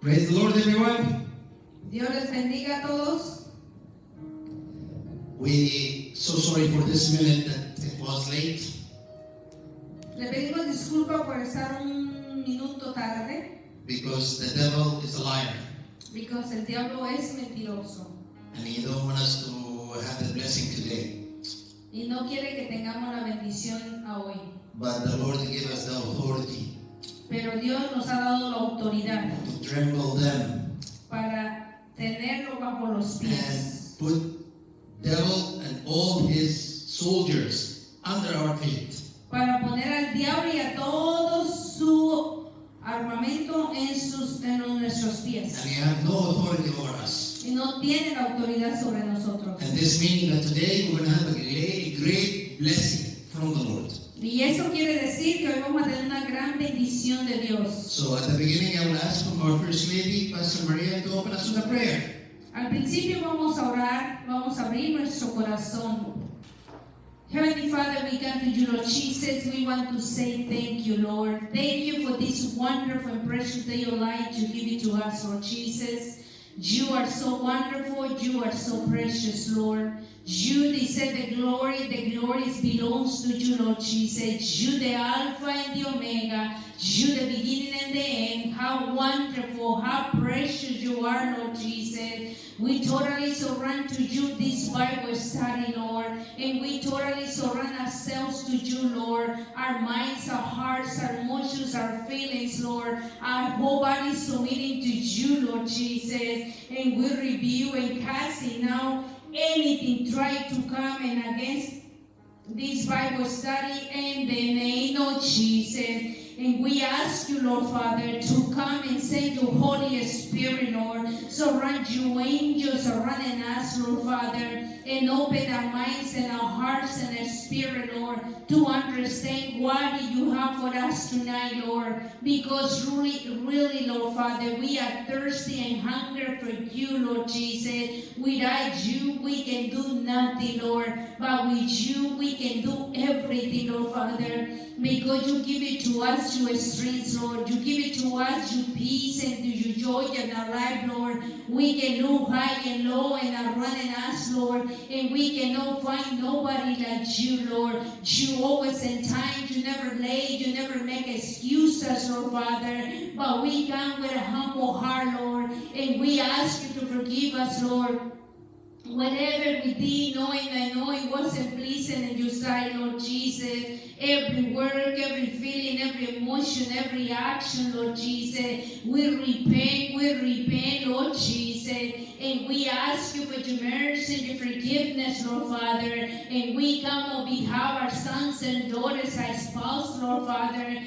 Praise the Lord, everyone. Dios les bendiga a todos. We so sorry for this minute that it was late. Le pedimos disculpa por estar un minuto tarde, Because the devil is a liar, because el diablo es mentiroso and he don't want us to have the blessing today. y no quiere que tengamos la bendición a hoy. But the Lord gave us the authority Pero Dios nos ha dado la autoridad to tremble them para tenerlo bajo los and pies, put devil and all his soldiers under our feet. para poner al diablo y a todo su armamento en nuestros pies. And he have no authority over us. Y no tiene la autoridad sobre nosotros. And this meaning that today we're going to have a great blessing from the Lord. Y eso quiere decir que hoy vamos a tener una gran bendición de Dios. So at the beginning I will ask from our First Lady, Pastor Maria, to open us with a prayer. Al principio vamos a orar, vamos a abrir nuestro corazón. Heavenly Father, we come to you, Lord Jesus. We want to say thank you, Lord. Thank you for this wonderful and precious day of life you give it to us, Lord Jesus. You are so wonderful. You are so precious, Lord. You deserve the glory. The glory belongs to you, Lord Jesus. You, the Alpha and the Omega. You, the beginning and the end. How wonderful, how precious you are, Lord Jesus. We totally surrender to you this Bible study, Lord. And we totally surrender ourselves to you, Lord. Our minds, our hearts, our emotions, our feelings, Lord. Our whole body submitting to you, Lord Jesus. And we review and casting out anything trying to come and against this Bible study in the name of Jesus. And we ask you, Lord Father, to come and send your Holy Spirit, Lord. Surround you, angels surrounding us, Lord Father, and open our minds and our hearts and our spirit, Lord, to understand what you have for us tonight, Lord. Because really, Lord Father, we are thirsty and hungry for you, Lord Jesus. Without you, we can do nothing, Lord. But with you, we can do everything, Lord Father. Because you give it to us, your strength, Lord. You give it to us, your peace and your joy in our life, Lord. We can look high and low and are running us, Lord. And we cannot find nobody like you, Lord. You always in time. You never late. You never make excuses, Lord Father. But we come with a humble heart, Lord. And we ask you to forgive us, Lord. Whatever we did, knowing I know it wasn't pleasing in your sight, Lord Jesus. Every work, every feeling, every emotion, every action, Lord Jesus. We repent, Lord Jesus. And we ask you for your mercy and your forgiveness, Lord Father. And we come on behalf of our sons and daughters, our spouse, Lord Father.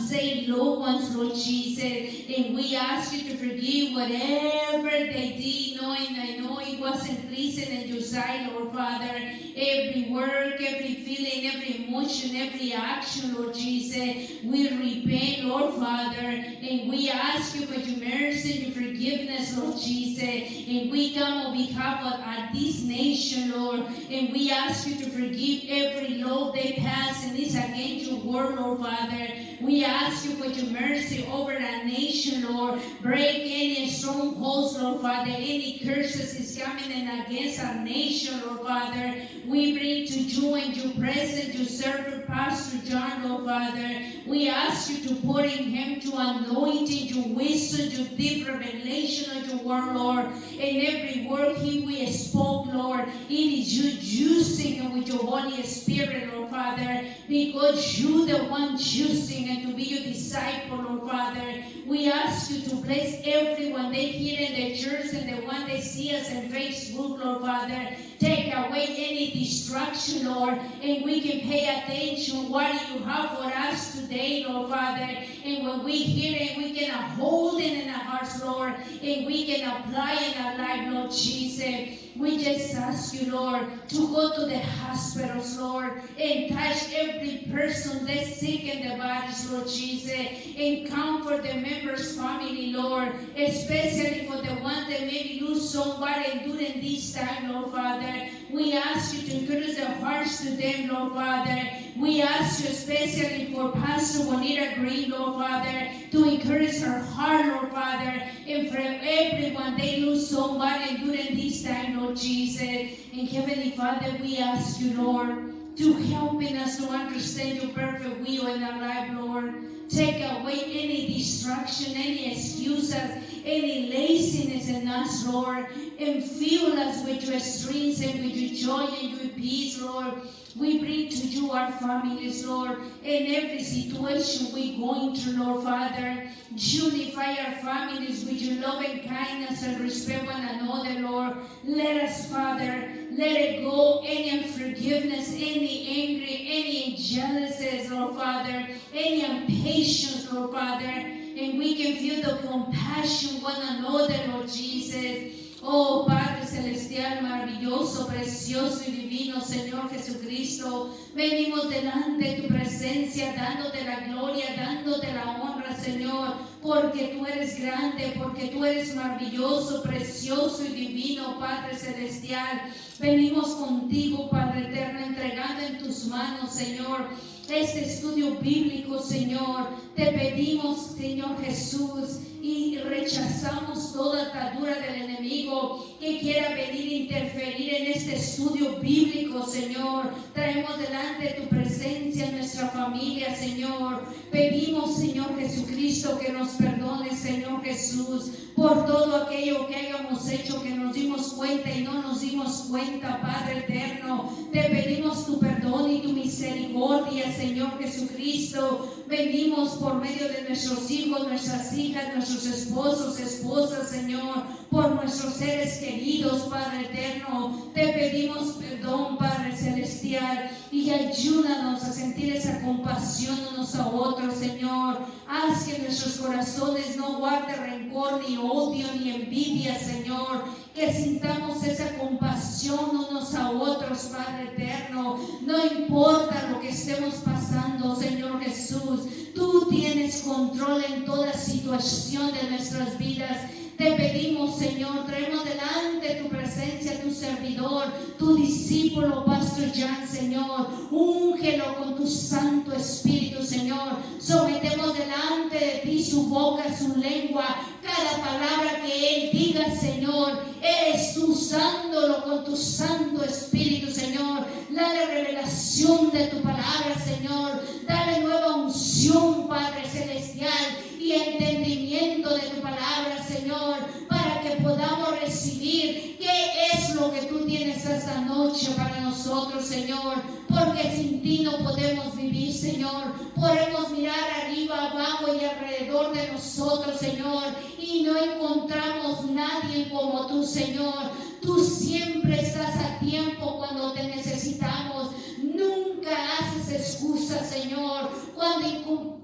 Saved loved ones, Lord Jesus. And we ask you to forgive whatever they did, knowing I know it wasn't pleasing in your sight, Lord Father. Every work, every feeling, every emotion, every action, Lord Jesus. We repent, Lord Father. And we ask you for your mercy and your forgiveness, Lord Jesus. And we come on behalf of this nation, Lord. And we ask you to forgive every law they pass and is against your word, Lord Father. We ask you for your mercy over our nation, Lord. Break any strongholds, Lord Father. Any curses is coming in against our nation, Lord Father. We bring to you and your presence, your servant, Pastor John, Lord Father. We ask you to put in him to anointing, your wisdom, your deep revelation of your word, Lord. And every word he will spoke, Lord, it is you using him with your Holy Spirit, Lord Father. Because you the one choosing and to be your disciple, Lord Father. We ask you to bless everyone they hear in the church and the one they see us on Facebook, Lord Father. Take away any distraction, Lord, and we can pay attention what you have for us today, Lord Father. And when we hear it, we can hold it in our hearts, Lord, and we can apply in our life, Lord Jesus. We just ask you, Lord, to go to the hospitals, Lord, and touch every person that's sick in the bodies, Lord Jesus, and comfort the members' family, Lord, especially for the ones that maybe lose somebody during this time, Lord Father. We ask you to encourage the hearts to them, Lord Father. We ask you especially for Pastor Bonita Green, Lord Father, to encourage her heart, Lord Father, and for everyone they lose somebody during this time, Lord Jesus. And Heavenly Father, we ask you, Lord, to helping us to understand your perfect will in our life, Lord. Take away any distraction, any excuses, any laziness in us, Lord, and fill us with your strength and with your joy and your peace, Lord. We bring to you our families, Lord, in every situation we're going through, Lord Father. Unify our families with your love and kindness and respect one another, Lord. Let us, Father, let it go any unforgiveness, any angry, any jealousies, Lord Father, any impatience, Lord Father, and we can feel the compassion one another, Lord Jesus. Oh Padre Celestial, maravilloso, precioso y divino Señor Jesucristo, venimos delante de tu presencia, dándote la gloria, dándote la honra, Señor, porque tú eres grande, porque tú eres maravilloso, precioso y divino, Padre Celestial. Venimos contigo, Padre Eterno, entregando en tus manos, Señor, este estudio bíblico, Señor. Te pedimos, Señor Jesús, y rechazamos toda atadura del enemigo que quiera venir a interferir en este estudio bíblico, Señor. Traemos delante de tu presencia nuestra familia, Señor. Pedimos, Señor Jesucristo, que nos perdones, Señor Jesús, por todo aquello que hayamos hecho, que nos dimos cuenta y no nos dimos cuenta, Padre eterno. Te pedimos tu perdón y tu misericordia, Señor Jesucristo. Venimos por medio de nuestros hijos, nuestras hijas, nuestros esposos, esposas, Señor, por nuestros seres queridos, Padre eterno. Te pedimos perdón, Padre celestial, y ayúdanos a sentir esa compasión unos a otros, Señor. Haz que nuestros corazones no guarden rencor, ni odio, ni envidia, Señor. Que sintamos esa compasión unos a otros, Padre eterno. No importa lo que estemos pasando, Señor Jesús. Tú tienes control en toda situación de nuestras vidas. Te pedimos, Señor, traemos delante de tu presencia tu servidor, tu discípulo, Pastor Jan, Señor. Úngelo con tu Santo Espíritu, Señor. Sometemos delante de ti su boca, su lengua, cada palabra que él diga, Señor. Eres tú usándolo con tu Santo Espíritu, Señor. Dale revelación de tu palabra, Señor. Dale nueva unción, Padre celestial, y entendimiento de tu palabra, Señor, para que podamos recibir qué es lo que tú tienes esta noche para nosotros, Señor, porque sin ti no podemos vivir, Señor. Podemos mirar arriba, abajo y alrededor de nosotros, Señor, y no encontramos nadie como tú, Señor. Tú siempre estás a tiempo cuando te necesitamos. Nunca haces excusas, Señor. Cuando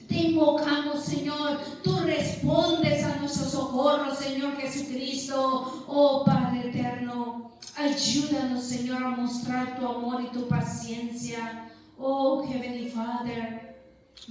te invocamos, Señor, tú respondes a nuestro socorro, Señor Jesucristo. Oh Padre eterno, ayúdanos, Señor, a mostrar tu amor y tu paciencia. Oh Heavenly Father,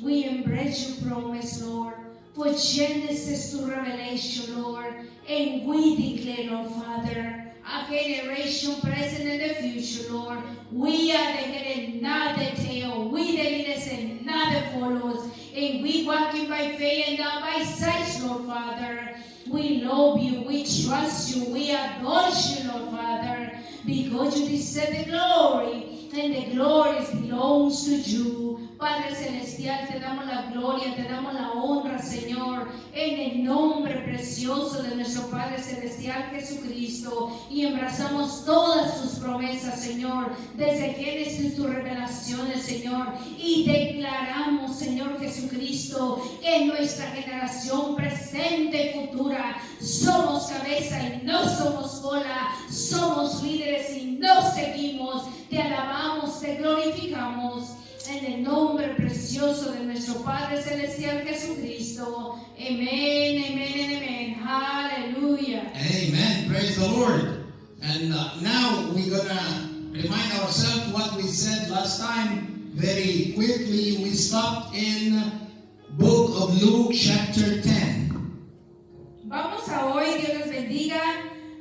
we embrace your promise, Lord, for Genesis to Revelation, Lord, and we declare, Lord Father, a generation present and the future, Lord. We are the head and not the tail. We the leaders and not the followers. And we walking by faith and not by sight, Lord Father. We love you, we trust you, we adore you, Lord Father, because you deserve the glory, and the glory belongs to you. Padre Celestial, te damos la gloria, te damos la honra, Señor, en el nombre precioso de nuestro Padre Celestial Jesucristo, y abrazamos todas tus promesas, Señor, desde Génesis, tus revelaciones, Señor, y declaramos, Señor Jesucristo, que en nuestra generación presente y futura somos cabeza y no somos cola, somos líderes y no seguimos. Te alabamos, te glorificamos en el nombre precioso de nuestro Padre Celestial Jesucristo. Amén, amén, amén. Hallelujah. Amen. Praise the Lord. And now we're gonna remind ourselves what we said last time. Very quickly, we stopped in book of Luke chapter 10. Vamos a hoy, Dios les bendiga.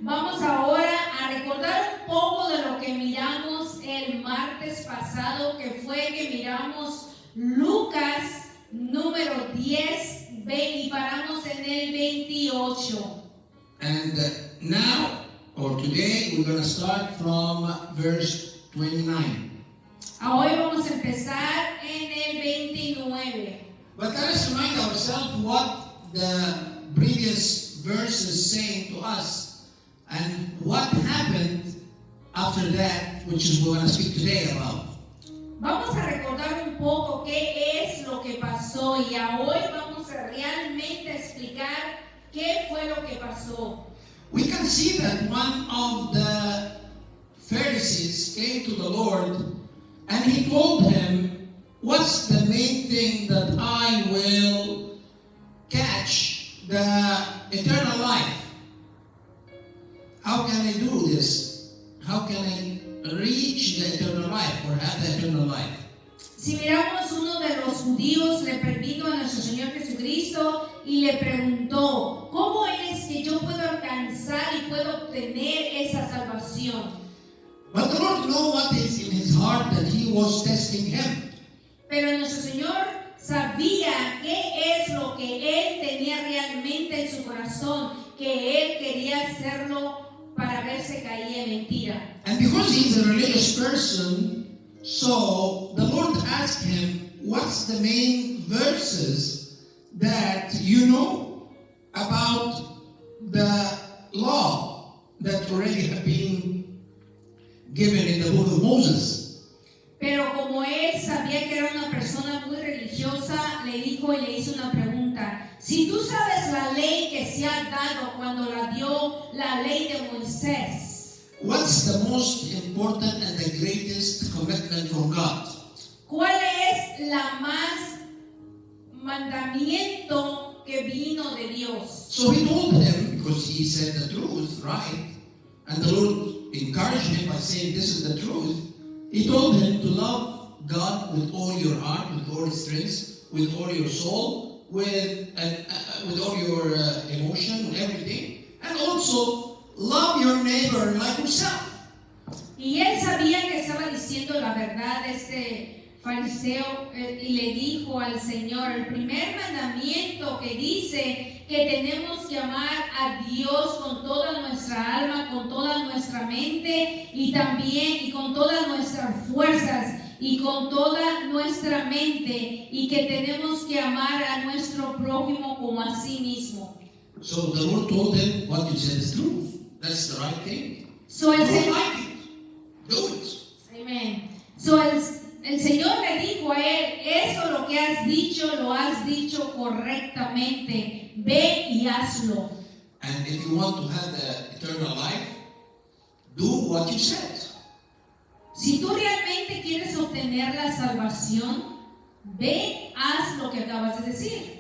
Vamos ahora a recordar un poco de lo que miramos el martes martes pasado, que fue que miramos Lucas número 10 y paramos en el 28. And now, or today, we're going to start from verse 29. Hoy vamos a empezar en el 29. But let us remind ourselves what the previous verse is saying to us and what happened after that, which is what we're going to speak today about. Vamos a recordar un poco qué es lo que pasó y hoy vamos a realmente explicar qué fue lo que pasó. We can see that one of the Pharisees came to the Lord and he told him, what's the main thing that I will catch the eternal life? How can I do this? How can I reach the eternal life or have the eternal life? Si miramos, uno de los judíos le vino a nuestro Señor Jesucristo y le preguntó, ¿cómo es que yo puedo alcanzar y puedo obtener esa salvación? But the Lord knew what is in his heart, that he was testing him. Pero nuestro Señor sabía qué es lo que Él tenía realmente en su corazón, que Él quería hacerlo para ver si caía en mentira. And because he's a religious person, so the Lord asked him, what's the main verses that you know about the law that already have been given in the book of Moses? Pero como él sabía que era una persona muy religiosa, le dijo y le hizo una pregunta. Si tú sabes la ley que se ha dado cuando la dio la ley de Moisés, What's the most important and the greatest commitment from God? ¿cuál es la más mandamiento que vino de Dios? So he told him, because he said the truth, right? And the Lord encouraged him by saying, this is the truth. He told him to love God with all your heart, with all your strength, with all your soul, with all your emotion, with everything. And also, love your neighbor like yourself. Y él sabía que estaba diciendo la verdad este fariseo y le dijo al Señor, el primer mandamiento que dice que tenemos que amar a Dios con toda nuestra alma, con toda nuestra mente y también y con todas nuestras fuerzas y con toda nuestra mente y que tenemos que amar a nuestro prójimo como a sí mismo. So the Lord told him, what you said is true. That's the right thing. So el Don't Señor, like it. Do it. Amen. So el Señor le dijo a él, eso lo que has dicho correctamente, ve y hazlo. And if you want to have the eternal life, do what you said. Si tú realmente quieres obtener la salvación, ve, haz lo que acabas de decir.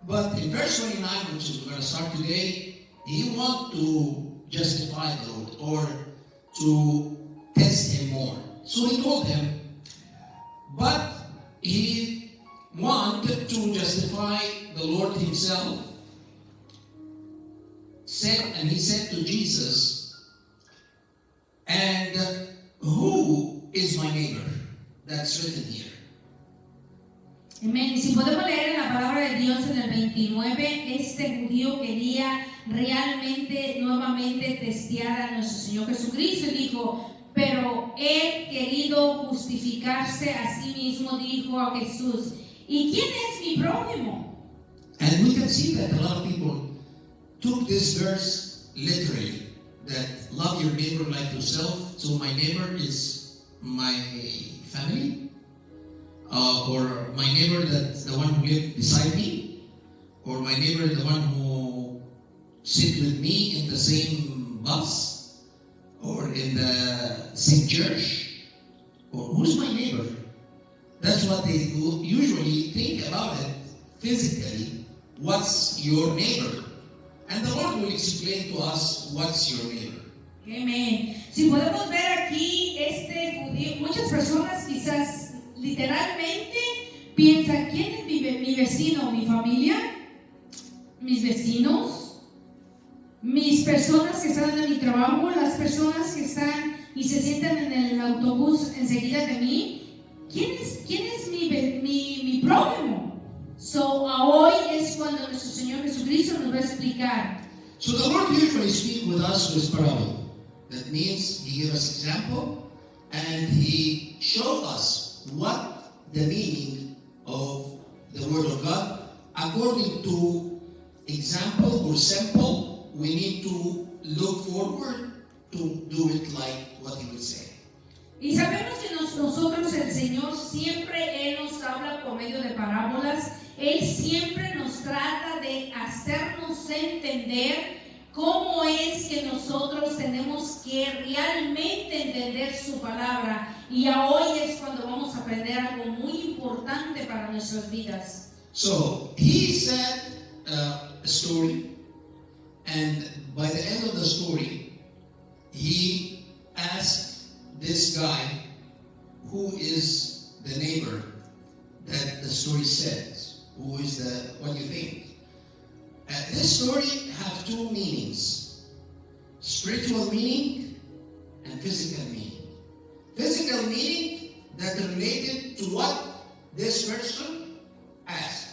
But in verse 29, which is we're going to start today, he wants to justify the Lord or to test him more. So he told him, but he wanted to justify the Lord himself. And he said to Jesus, and who is my neighbor? That's written here. Amén. Y si podemos leer en la palabra de Dios en el 29, este judío quería realmente nuevamente testear a nuestro Señor Jesucristo y dijo, pero él querido justificarse a sí mismo dijo a Jesús, ¿y quién es mi prójimo? And we can see that a lot of people took this verse literally, that love your neighbor like yourself. So my neighbor is my family, or my neighbor that's the one who lives beside me, or my neighbor is the one who sits with me in the same bus, or in the same church, or who's my neighbor? That's what they usually think about it physically. What's your neighbor? And the Lord will explain to us what's your neighbor. Amén. Si podemos ver aquí este judío, muchas personas quizás literalmente piensan, ¿quién es mi vecino? ¿Mi familia? ¿Mis vecinos? ¿Mis personas que están en mi trabajo? ¿Las personas que están y se sientan en el autobús enseguida de mí, ¿quién es mi prójimo? So, hoy es cuando nuestro Señor Jesucristo nos va a explicar. So the Lord usually speaks with us with parable. That means He gives us example and He shows us what the meaning of the Word of God. According to example or sample, we need to look forward to do it like what He would say. Y sabemos que nosotros, el Señor, siempre Él nos habla por medio de parábolas. Él siempre nos trata de hacernos entender cómo es que nosotros tenemos que realmente entender su palabra. Y hoy es cuando vamos a aprender algo muy importante para nuestras vidas. So, He said a story, and by the end of the story, He asked this guy, who is the neighbor that the story says, who is what do you think? This story have two meanings, spiritual meaning and physical meaning. Physical meaning that related to what this person asked,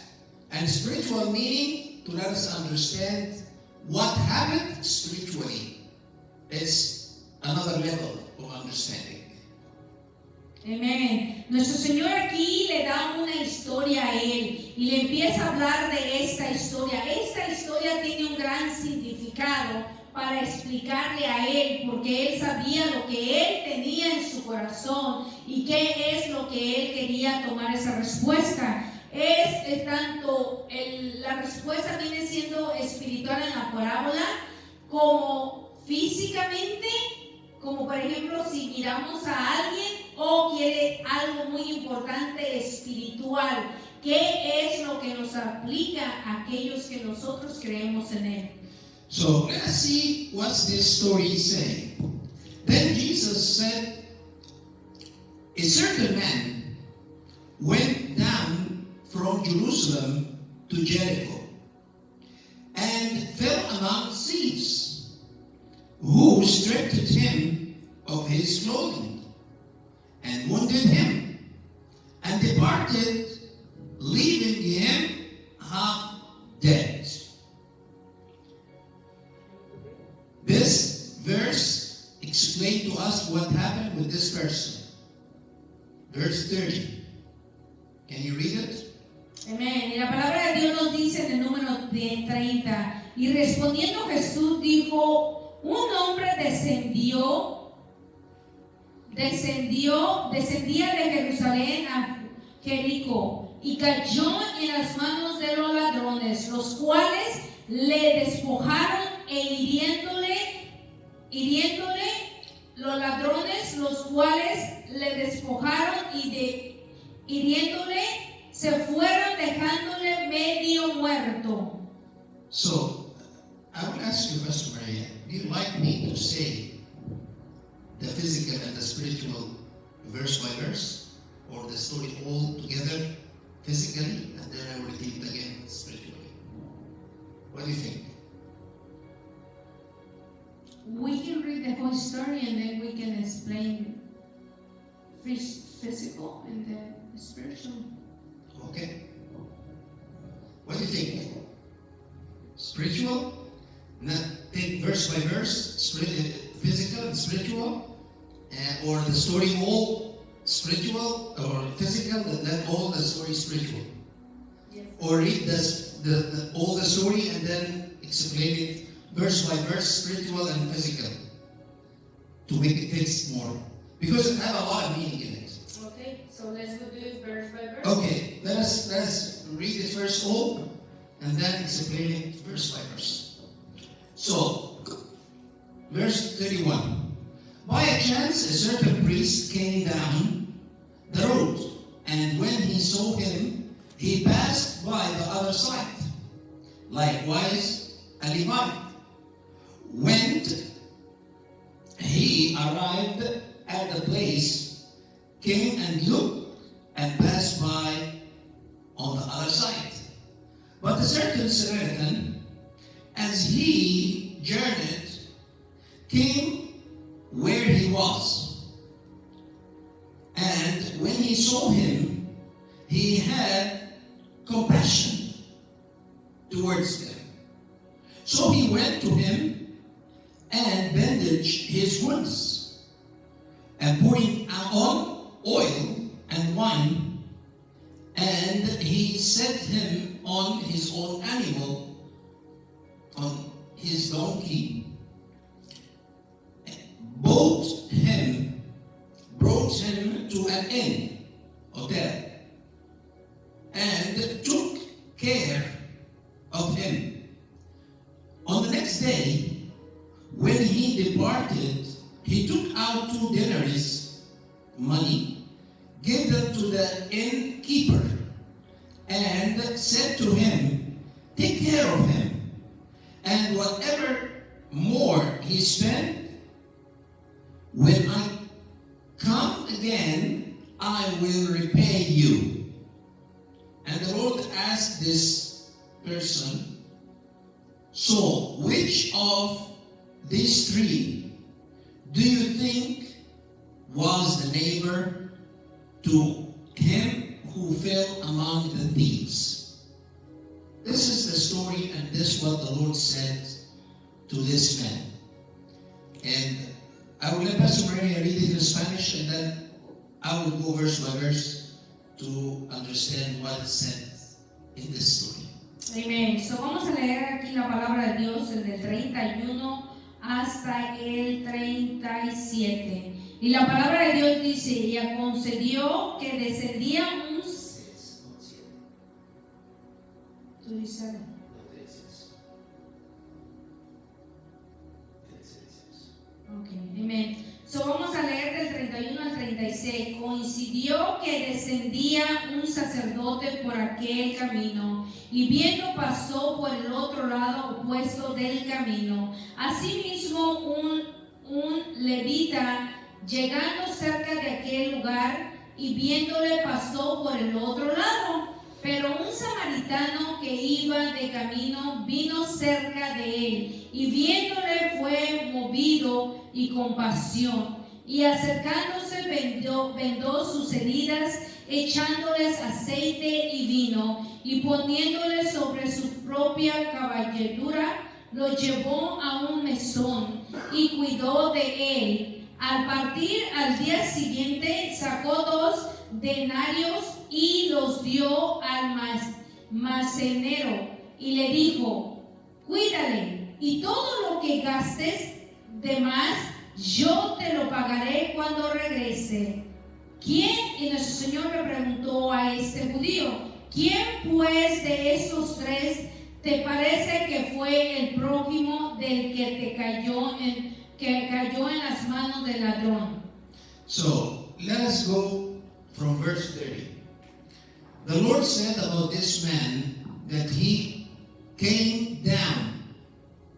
and spiritual meaning to let us understand what happened spiritually. It's another level of understanding. Amén. Nuestro Señor aquí le da una historia a él y le empieza a hablar de esta historia. Esta historia tiene un gran significado para explicarle a él, porque él sabía lo que él tenía en su corazón y qué es lo que él quería tomar esa respuesta. Es tanto la respuesta viene siendo espiritual en la parábola como físicamente, como por ejemplo si miramos a alguien o quiere algo muy importante espiritual. ¿Qué es lo que nos aplica a aquellos que nosotros creemos en Él? So let's see what this story is saying. Then Jesus said, a certain man went down from Jerusalem to Jericho and fell among thieves, who stripped him of his clothing and wounded him, and departed, leaving him half dead. This verse explains to us what happened with this person. Verse 30. Can you read it? Amén. Y la palabra de Dios nos dice en el número 30, y respondiendo Jesús dijo, un hombre descendía de Jerusalén a Jericó y cayó en las manos de los ladrones, los cuales le despojaron hiriéndole los ladrones, los cuales le despojaron y hiriéndole se fueron dejándole medio muerto. So, I would ask you, Pastor Maria, do you like me to say the physical and the spiritual verse by verse, or the story all together physically, and then I will repeat it again spiritually? What do you think? We can read the whole story and then we can explain physical and the spiritual. Okay. What do you think? Spiritual? Not take verse by verse, physical and spiritual, or the story all spiritual or physical, then all the story spiritual. Yes. Or read all the story and then explain it verse by verse, spiritual and physical, to make it fit more, because it has a lot of meaning in it. Okay, so let's do it verse by verse. Okay, let us read it first all, and then explain it verse by verse. So, verse 31. By a chance, a certain priest came down the road, and when he saw him, he passed by the other side. Likewise, a Levite. When he arrived at the place, came and looked and passed by on the other side. But a certain Samaritan, as he journeyed, came where he was. when he saw him, he had compassion towards him. So he went to him and bandaged his wounds, and pouring on oil and wine, and he set him on his own animal, on his donkey, brought him to an inn, hotel, and took care of him. On the next day, when he departed, he took out 2 denaries money, gave them to the innkeeper, and said to him, "Take care of him, and whatever more he spent, when I come again, I will repay you." And the Lord asked this person, "So, which of these 3 do you think was the neighbor to him who fell among the thieves?" This is the story, and this is what the Lord said to this man. And I will let Pastor Maria read it in Spanish, and then I will go verse by verse to understand what it said in this story. Amén. So vamos a leer aquí la palabra de Dios desde el 31 hasta el 37. Y la palabra de Dios dice: "Y concedió que descendía un..." ¿Tú dices? Ok, amén. So vamos a leer del 31 al 36. Coincidió que descendía un sacerdote por aquel camino, y viendo pasó por el otro lado opuesto del camino. Asimismo un levita, llegando cerca de aquel lugar, y viéndole pasó por el otro lado. Pero un samaritano que iba de camino vino cerca de él, y viéndole fue movido y compasión, y acercándose vendó sus heridas, echándoles aceite y vino, y poniéndole sobre su propia cabalgadura, lo llevó a un mesón y cuidó de él. Al partir al día siguiente sacó 2 denarios y los dio al almacenero, y le dijo: "Cuídale, y todo lo que gastes de más, yo te lo pagaré cuando regrese". ¿Quién? Y nuestro Señor le preguntó a este judío: "¿Quién pues de esos 3 te parece que fue el prójimo del que cayó en las manos del ladrón?" So, let us go from verse 30. The Lord said about this man that he came down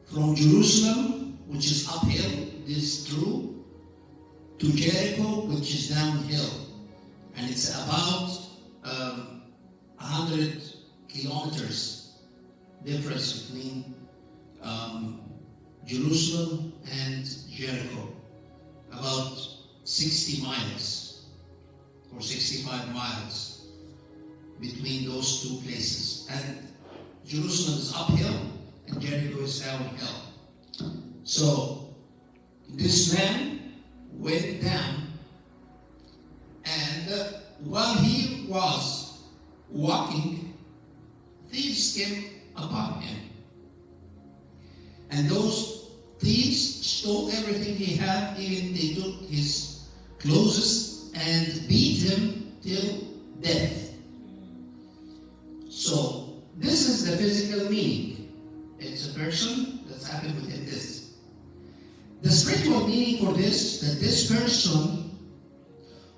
from Jerusalem, which is uphill, this is true, to Jericho, which is downhill. And it's about 100 kilometers difference between Jerusalem and Jericho. About 60 miles or 65 miles between those 2 places. And Jerusalem is uphill and Jericho is downhill. So this man went down, and while he was walking, thieves came upon him. And those thieves stole everything he had. Even they took his clothes and beat him till death. So this is the physical meaning. It's a person that's happened within this. The spiritual meaning for this, that this person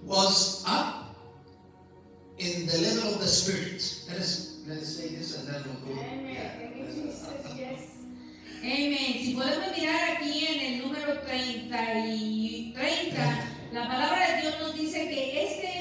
was up in the level of the spirit. Let's say this and then we'll go. Amén. Si podemos mirar aquí en el número 30, la palabra de Dios nos dice que este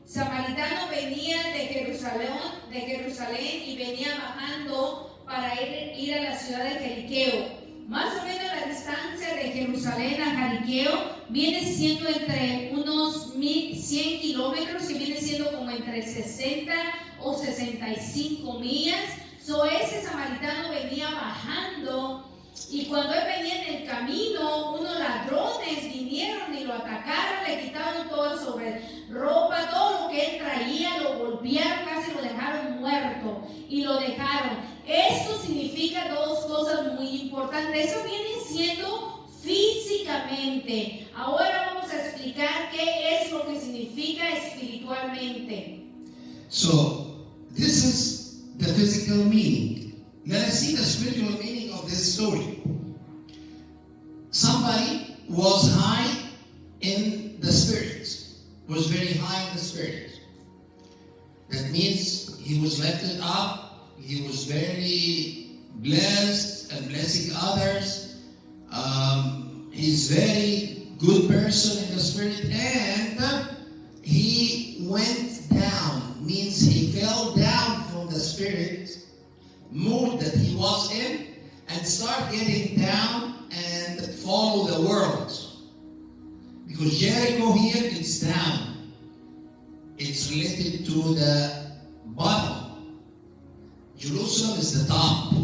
samaritano venía de Jerusalén y venía bajando para ir a la ciudad de Jericó. Más o menos la distancia de Jerusalén a Jericó viene siendo entre unos 100 kilómetros, que viene siendo como entre 60 o 65 millas. So ese samaritano venía bajando, y cuando él venía en el camino, unos ladrones vinieron y lo atacaron, le quitaron toda su ropa, todo lo que él traía, lo golpearon, casi lo dejaron muerto y lo dejaron. Esto significa dos cosas muy importantes. Eso viene siendo físicamente. Ahora vamos a explicar qué es lo que significa espiritualmente. So, this is the physical meaning. Let us see the spiritual meaning of this story. Somebody was high in the spirit, was very high in the spirit. That means he was lifted up, he was very blessed and blessing others. He's very good person in the spirit, and he went down, means he fell down from the spirit mood that he was in and start getting down and follow the world. Because Jericho here is down. It's related to the bottom. Jerusalem is the top,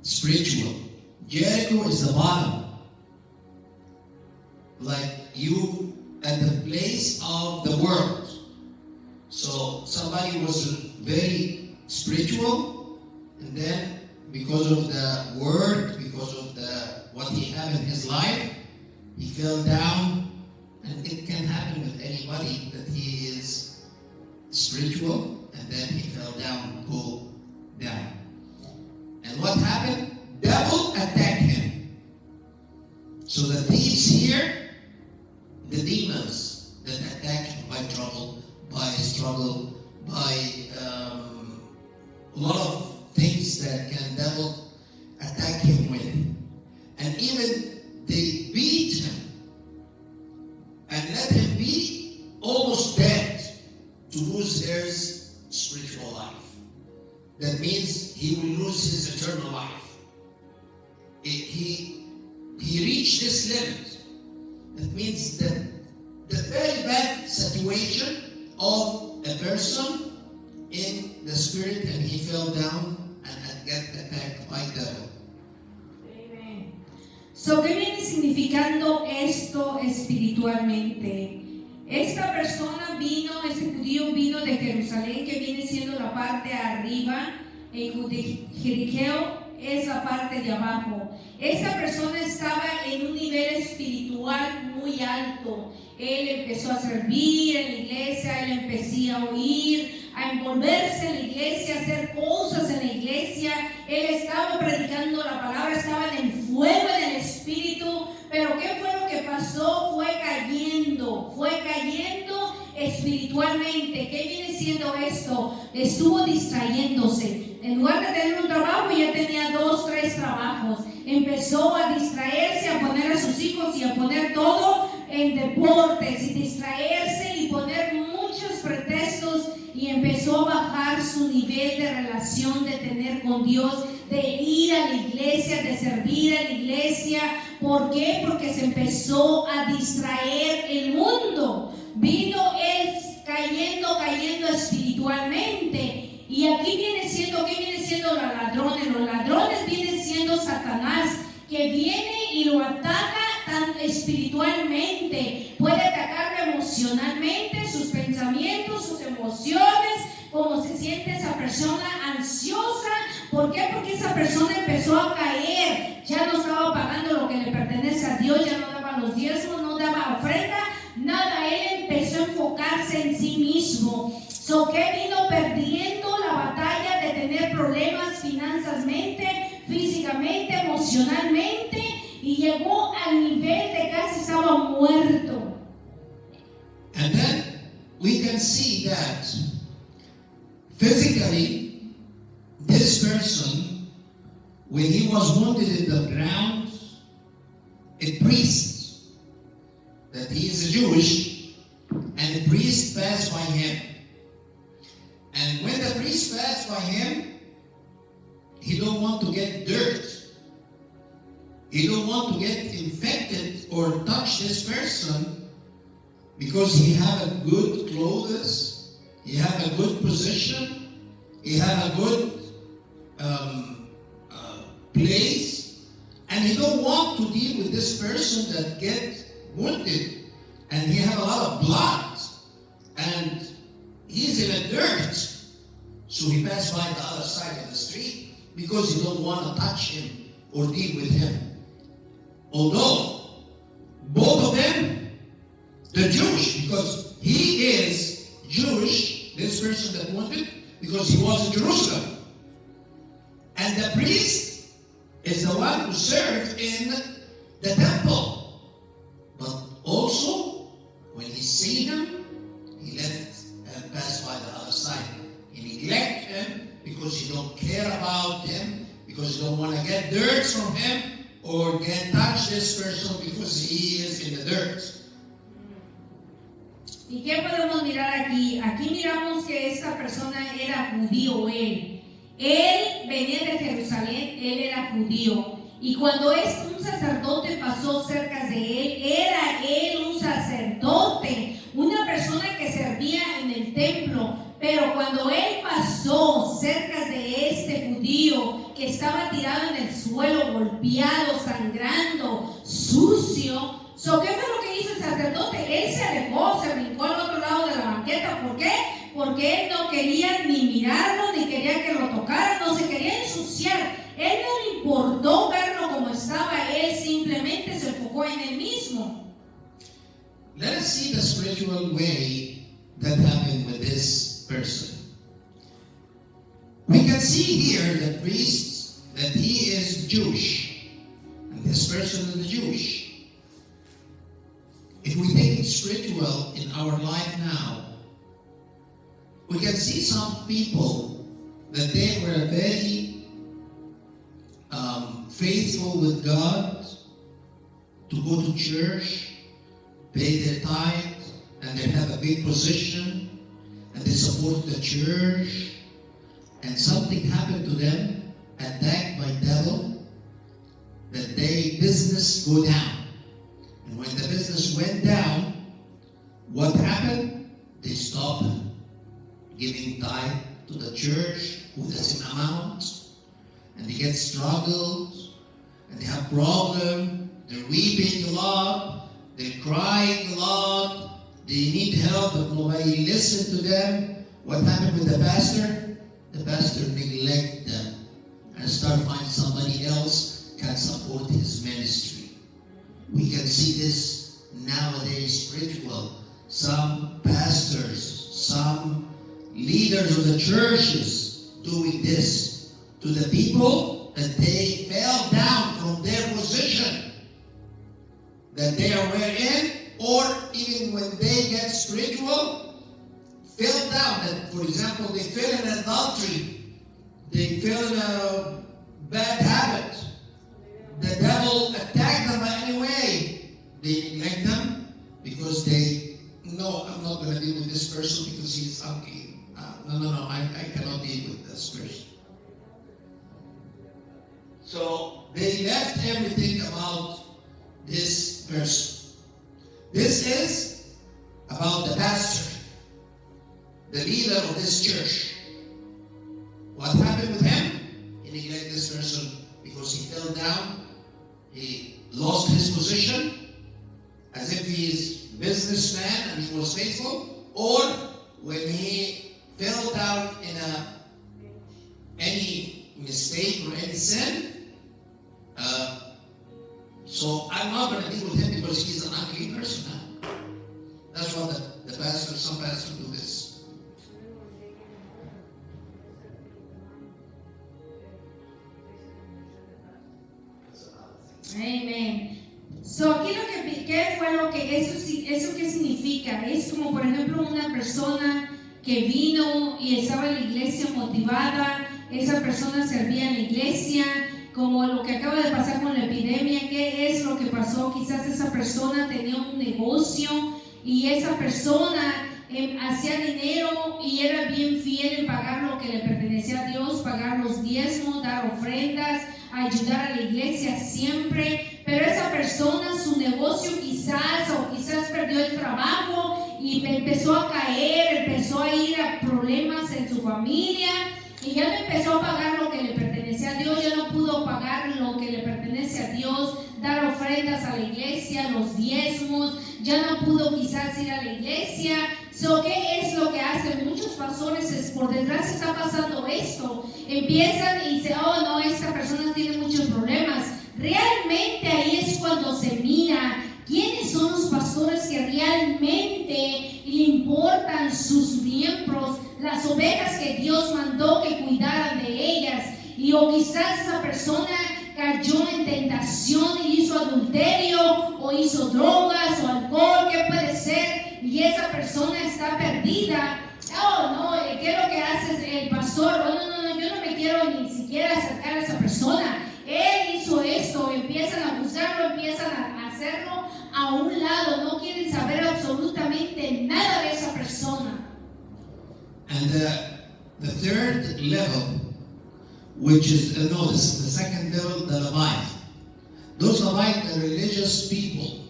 spiritual. Jericho is the bottom. Like you at the place of the world. So somebody was very spiritual, and then because of the word, because of what he had in his life, he fell down. And it can happen with anybody that he is spiritual and then he fell down, go down. And what happened? Devil attacked him. So the thieves here, the demons that attack him by trouble, by struggle, by a lot of things that can devil attack him with. And even they beat him and let him be almost dead to lose his spiritual life. That means he will lose his eternal life. He reached this limit. That means that the very bad situation of a person in the spirit, and he fell down and got attacked by devil. Amen. So, ¿qué viene significando esto espiritualmente? Esta persona vino, este judío vino de Jerusalén, que viene siendo la parte de arriba, el Jericó es la parte de abajo. Esta persona estaba en un nivel espiritual muy alto. Él empezó a servir en la iglesia, él empezó a oír, a envolverse en la iglesia, a hacer cosas en la iglesia. Él estaba predicando la palabra, estaba en el fuego del Espíritu. Pero ¿qué fue lo que pasó? Fue cayendo espiritualmente. ¿Qué viene siendo esto? Estuvo distrayéndose. En lugar de tener un trabajo, ya tenía 2, 3 trabajos. Empezó a distraerse, a poner a sus hijos y a poner todo en deportes y distraerse y poner muchos pretextos, y empezó a bajar su nivel de relación, de tener con Dios, de ir a la iglesia, de servir a la iglesia. ¿Por qué? Porque se empezó a distraer el mundo. Vino él cayendo espiritualmente. Y aquí viene siendo, ¿qué viene siendo los ladrones? Los ladrones vienen siendo Satanás, que viene y lo ataca tan espiritualmente. Puede atacarlo emocionalmente, sus pensamientos, sus emociones, cómo se siente esa persona ansiosa. ¿Por qué? Porque esa persona empezó a caer. Ya no estaba pagando lo que le pertenece a Dios, ya no daba los diezmos, no daba ofrenda, nada. Él empezó a enfocarse en sí mismo. So, que vino perdiendo la batalla de tener problemas financieramente, físicamente, emocionalmente, y llegó al nivel de casi estaba muerto. And then we can see that physically, this person, when he was wounded in the ground, a priest, that he is Jewish, and a priest passed by him. And when the priest passed by him, he don't want to get dirt. He don't want to get infected or touch this person because he had a good clothes, he had a good position, he had a good place, and he don't want to deal with this person that get wounded, and he have a lot of blood, and he's in the dirt. So he passed by the other side of the street because he don't want to touch him or deal with him. Although both of them, they're Jewish, because he is Jewish, this person that wanted, because he was in Jerusalem. And the priest is the one who served in the temple. But also, when he seen him, he left and passed by the other side. He neglect him because he don't care about him, because he don't want to get dirt from him or get touch this person because he is in the dirt. ¿Y qué podemos mirar aquí? Aquí miramos que esta persona era judío, él. Él venía de Jerusalén, él era judío. Y cuando un sacerdote pasó cerca de él, era él un sacerdote, una persona que servía en el templo. Pero cuando él pasó cerca de este judío que estaba tirado en el suelo, golpeado, sangrando, sucio, ¿qué fue lo que hizo el sacerdote? Él se alejó, se brincó al otro lado de la banqueta. ¿Por qué? Porque él no quería ni mirarlo, ni quería que lo tocaran, no se quería ensuciar. Él no le importó verlo como estaba, él simplemente se enfocó en él mismo. Let us see the spiritual way that happened with this person. We can see here the priest that he is Jewish, and this person is Jewish. If we take it spiritual in our life now, we can see some people that they were very faithful with God, to go to church, pay their tithe, and they have a big position, and they support the church, and something happened to them, attacked by devil, that their business go down. And when the business went down, what happened? They stopped giving tithe to the church with the same amount, and they get struggled, and they have problem. They're weeping a lot, they're crying a lot, they need help, but nobody listened to them. What happened with the pastor? The pastor neglected them and start finding somebody else can support his ministry. We can see this nowadays spiritual. Some pastors, some leaders of the churches doing this to the people, that they fell down from their position that they are in, or even when they get spiritual, fell down. That, for example, they fell in adultery, they fell in a bad habit, the devil attacked them anyway. They neglect them because they, no, I'm not going to deal with this person because he's unclean. No, I cannot deal with this person. So they left everything about this person. This is about the pastor, the leader of this church. What happened with him? He neglected this person because he fell down. He lost his position as if he is businessman and he was faithful, or when he fell down in any mistake or any sin. So I'm not going to deal with him because he's an unclean person. Huh? That's what the pastor, some pastors do this. Amen. So aquí ¿qué fue lo que eso qué significa? Es como por ejemplo una persona que vino y estaba en la iglesia motivada, esa persona servía en la iglesia, como lo que acaba de pasar con la epidemia. ¿Qué es lo que pasó? Quizás esa persona tenía un negocio y esa persona hacía dinero y era bien fiel en pagar lo que le pertenecía a Dios, pagar los diezmos, dar ofrendas, ayudar a la iglesia siempre. pero esa persona, su negocio quizás perdió el trabajo y empezó a caer, empezó a ir a problemas en su familia y ya no empezó a pagar lo que le pertenecía a Dios, ya no pudo pagar lo que le pertenece a Dios, dar ofrendas a la iglesia, los diezmos, ya no pudo quizás ir a la iglesia. ¿Qué es lo que hacen? Muchos pastores, por desgracia está pasando esto, empiezan y dicen, oh no, esta persona tiene muchos problemas. Realmente ahí es cuando se mira quiénes son los pastores que realmente le importan sus miembros, las ovejas que Dios mandó que cuidaran de ellas. O quizás esa persona cayó en tentación y hizo adulterio o hizo drogas o alcohol, ¿qué puede ser? Y esa persona está perdida. Oh no, ¿qué es lo que hace el pastor? Oh, no, yo no me quiero ni siquiera acercar a esa persona. Él hizo esto, empiezan a juzgarlo, empiezan a hacerlo a un lado, no quieren saber absolutamente nada de esa persona. And the third level, which is, notice, the second level, the Levite. Those Levite are religious people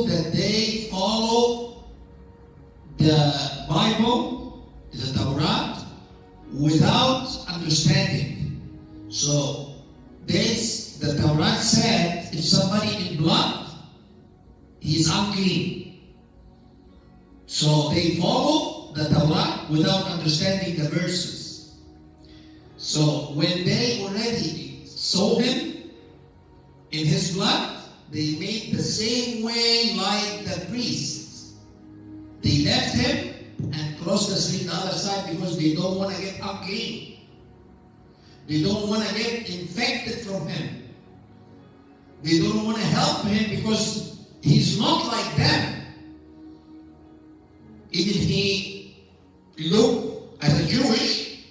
that they follow the Bible, the Torah, without understanding. So, the Torah said, if somebody in blood, he is unclean. So they follow the Torah without understanding the verses. So when they already saw him in his blood, they made the same way like the priests. They left him and crossed the street the other side because they don't want to get unclean. They don't want to get infected from him. They don't want to help him because he's not like them. Even he looked as a Jewish,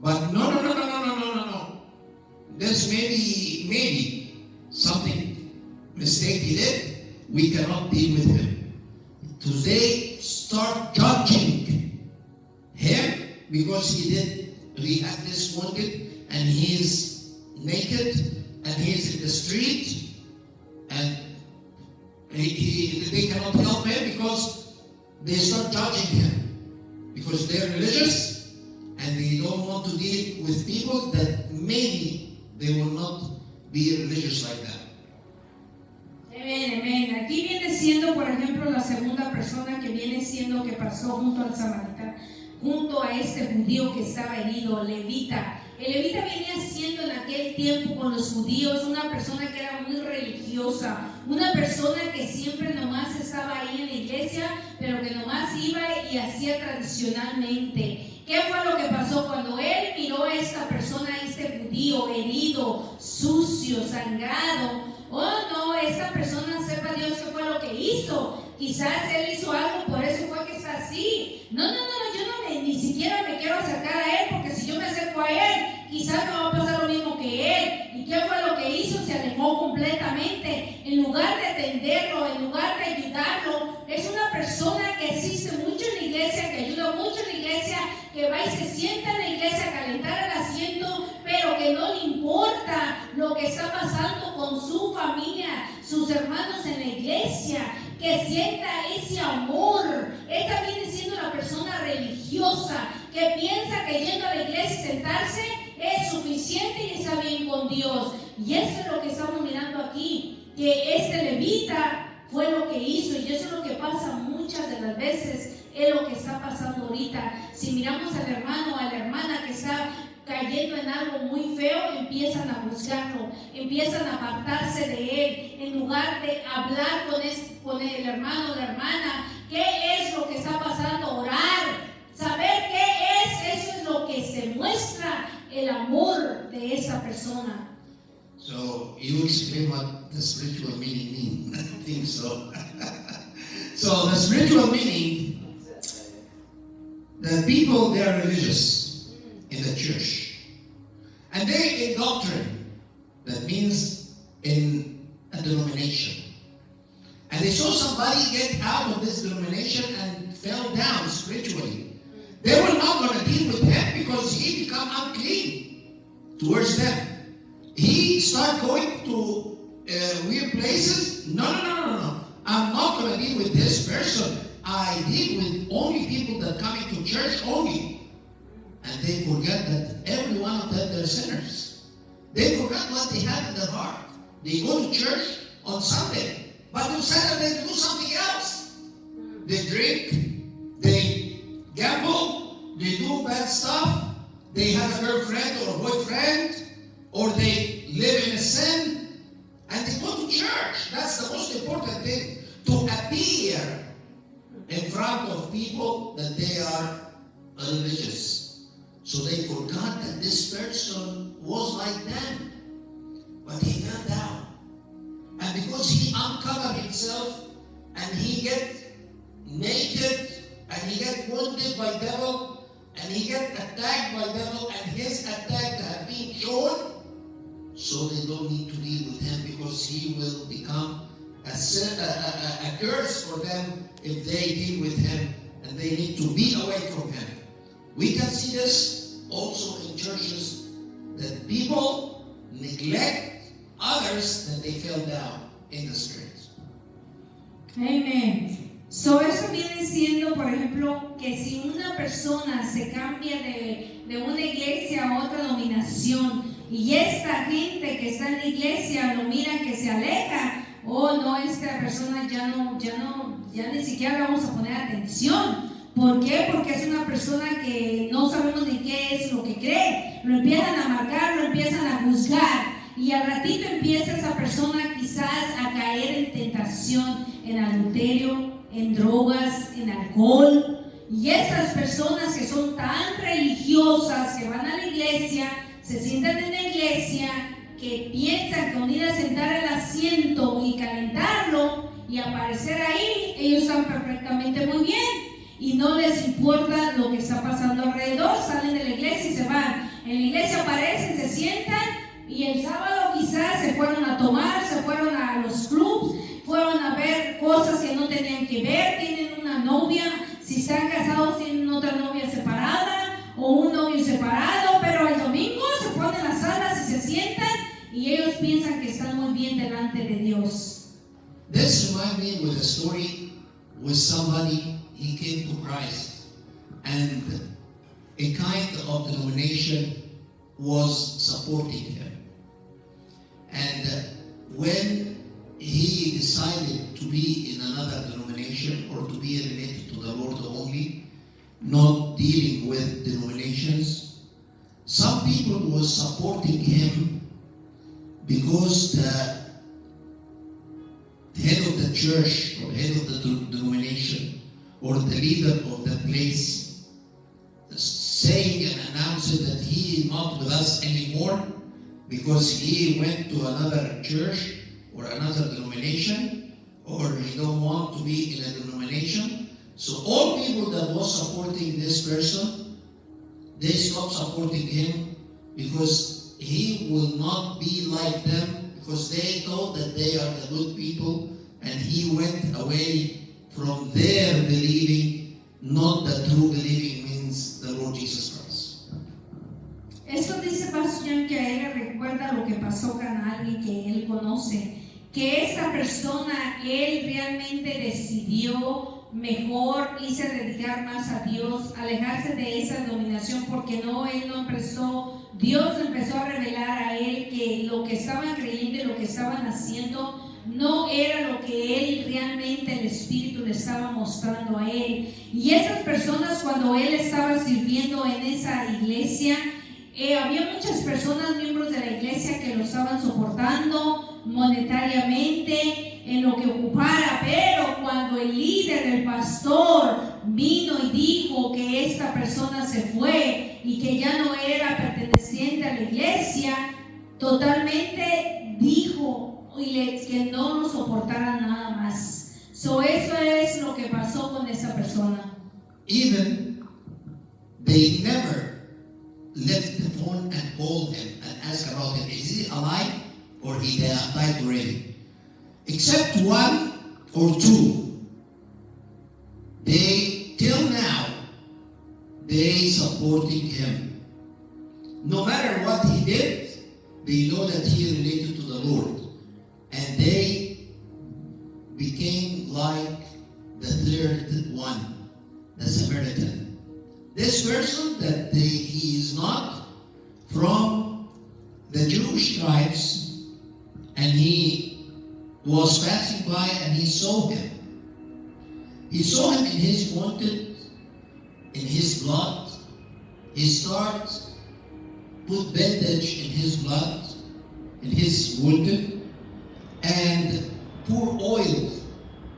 but no. There's maybe something mistake he did. We cannot deal with him. So they start judging him because he had this wounded and he's naked and he's in the street and they cannot help him because they start judging him because they're religious and they don't want to deal with people that maybe they will not be religious like that. Amén. Aquí viene siendo, por ejemplo, la segunda persona que viene siendo que pasó junto al samaritano, junto a este judío que estaba herido, levita. El levita venía siendo en aquel tiempo con los judíos una persona que era muy religiosa, una persona que siempre nomás estaba ahí en la iglesia, pero que nomás iba y hacía tradicionalmente. ¿Qué fue lo que pasó cuando él miró a esta persona, a este judío herido, sucio, sangrado? Oh no, esta persona, sepa Dios qué fue lo que hizo. Quizás él hizo algo, por eso fue que está así. No, yo ni siquiera me quiero acercar a él, porque si yo me acerco a él, quizás me va a pasar lo mismo que él. ¿Y qué fue lo que hizo? Se alejó completamente. En lugar de atenderlo, en lugar de ayudarlo, es una persona que existe mucho en la iglesia, que ayuda mucho en la iglesia, que va y se sienta en la iglesia a calentar el asiento, pero que no le importa lo que está pasando con su familia, sus hermanos en la iglesia, que sienta ese amor. Esta viene siendo una persona religiosa que piensa que yendo a la iglesia y sentarse es suficiente y está bien con Dios. Y eso es lo que estamos mirando aquí, que este levita fue lo que hizo, y eso es lo que pasa muchas de las veces, es lo que está pasando ahorita. Si miramos al hermano o a la hermana que está cayendo en algo muy feo, empiezan a juzgarlo, empiezan a apartarse de él, en lugar de hablar con el hermano o la hermana. ¿Qué es lo que está pasando? Orar, saber qué es, eso es lo que se muestra el amor de esa persona. So you explain what the spiritual meaning means. I think so. So the spiritual meaning, the people, they are religious in the church. And they in doctrine, that means in a denomination. And they saw somebody get out of this denomination and fell down spiritually. They were not going to deal with him because he become unclean towards them. He started going to weird places? No. I'm not going to deal with this person. I deal with only people that come into church only. And they forget that every one of them, they're sinners. They forgot what they have in their heart. They go to church on Sunday, but on Saturday they do something else. They drink, they gamble, they do bad stuff, they have a girlfriend or a boyfriend, or they live in a sin, and they go to church. That's the most important thing, to appear in front of people that they are religious. So they forgot that this person was like them, but he fell down. And because he uncovered himself, and he get naked, and he get wounded by devil, and he get attacked by devil, and his attack have been shown, so they don't need to deal with him, because he will become a curse for them if they deal with him, and they need to be away from him. We can see this also in churches, that people neglect others that they fell down in the spirit. Amen. So eso viene siendo, por ejemplo, que si una persona se cambia de una iglesia a otra denominación y esta gente que está en la iglesia lo mira que se aleja, oh no, esta persona ya ni siquiera vamos a poner atención. ¿Por qué? Porque es una persona que no sabemos ni qué es lo que cree. Lo empiezan a marcar, lo empiezan a juzgar. Y al ratito empieza esa persona quizás a caer en tentación, en adulterio, en drogas, en alcohol. Y esas personas que son tan religiosas, que van a la iglesia, se sientan en la iglesia, que piensan que unir a sentar el asiento y calentarlo y aparecer ahí, ellos están perfectamente muy bien. Y no les importa lo que está pasando alrededor, salen de la iglesia y se van. En la iglesia aparecen, se sientan, y el sábado quizás se fueron a tomar, se fueron a los clubs, fueron a ver cosas que no tenían que ver, tienen una novia, si están casados tienen otra novia separada o un novio separado, pero el domingo se ponen las salas y se sientan y ellos piensan que están muy bien delante de Dios. This reminds me with a story with somebody. He came to Christ, and a kind of denomination was supporting him. And when he decided to be in another denomination, or to be related to the Lord only, not dealing with denominations, some people were supporting him because the head of the church or head of the denomination or the leader of the place saying and announcing that he is not with us anymore because he went to another church or another denomination, or he don't want to be in a denomination. So all people that was supporting this person, they stopped supporting him because he will not be like them, because they thought that they are the good people, and he went away from their believing, not the true believing means the Lord Jesus Christ. Eso dice Pastor que a él recuerda lo que pasó con alguien que él conoce, que esa persona, él realmente decidió mejor irse a dedicar más a Dios, alejarse de esa dominación, porque Dios empezó a revelar a él que lo que estaban creyendo y lo que estaban haciendo no era lo que él realmente, el Espíritu le estaba mostrando a él. Y esas personas, cuando él estaba sirviendo en esa iglesia, había muchas personas, miembros de la iglesia, que lo estaban soportando monetariamente, en lo que ocupara, pero cuando el líder, el pastor, vino y dijo que esta persona se fue y que ya no era perteneciente a la iglesia, totalmente dijo que no lo soportara nada más. So eso es lo que pasó con esa persona. Even they never left the phone and called him and asked about him. Is he alive or he died already? Except one or two. They, till now, they supporting him. No matter what he did, they know that he related to the Lord. And this person that he is not from the Jewish tribes, and he was passing by and he saw him. He saw him in his wounded, in his blood. He starts put bandage in his blood, in his wounded, and pour oil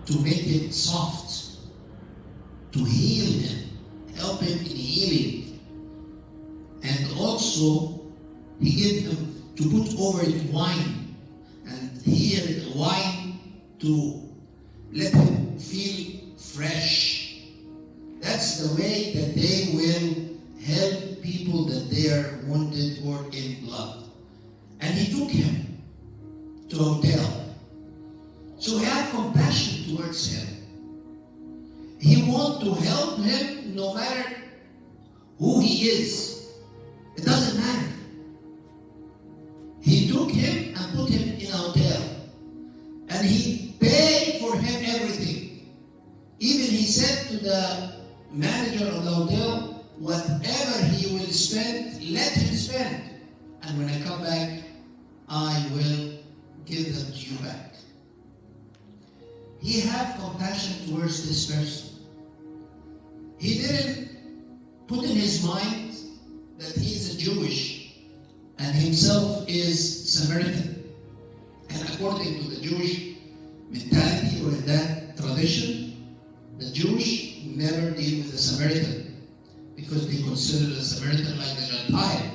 to make it soft, to heal him, help him in healing. And also, he gave him to put over it wine, and here the wine to let him feel fresh. That's the way that they will help people that they are wounded or in blood. And he took him to a hotel. So he had compassion towards him. He wanted to help him no matter who he is. It doesn't matter. He took him and put him in a hotel. And he paid for him everything. Even he said to the manager of the hotel, whatever he will spend, let him spend. And when I come back, I will give them to you back. He had compassion towards this person. He didn't put in his mind that he is a Jewish and himself is Samaritan. And according to the Jewish mentality or in that tradition, the Jewish never deal with the Samaritan because they consider the Samaritan like the Gentile.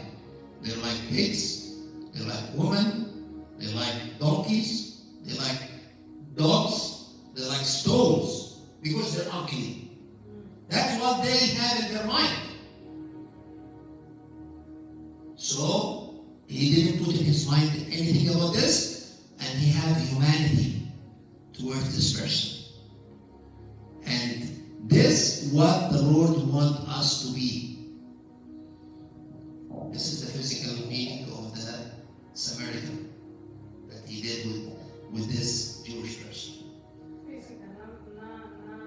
They're like pigs, they're like women, they like donkeys, they like dogs, they like stones because they're unclean. That's what they have in their mind. So he didn't put in his mind anything about this, and he had humanity towards this person. And this is what the Lord wants us to be. This is the physical meaning of the Samaritan that he did with this Jewish person.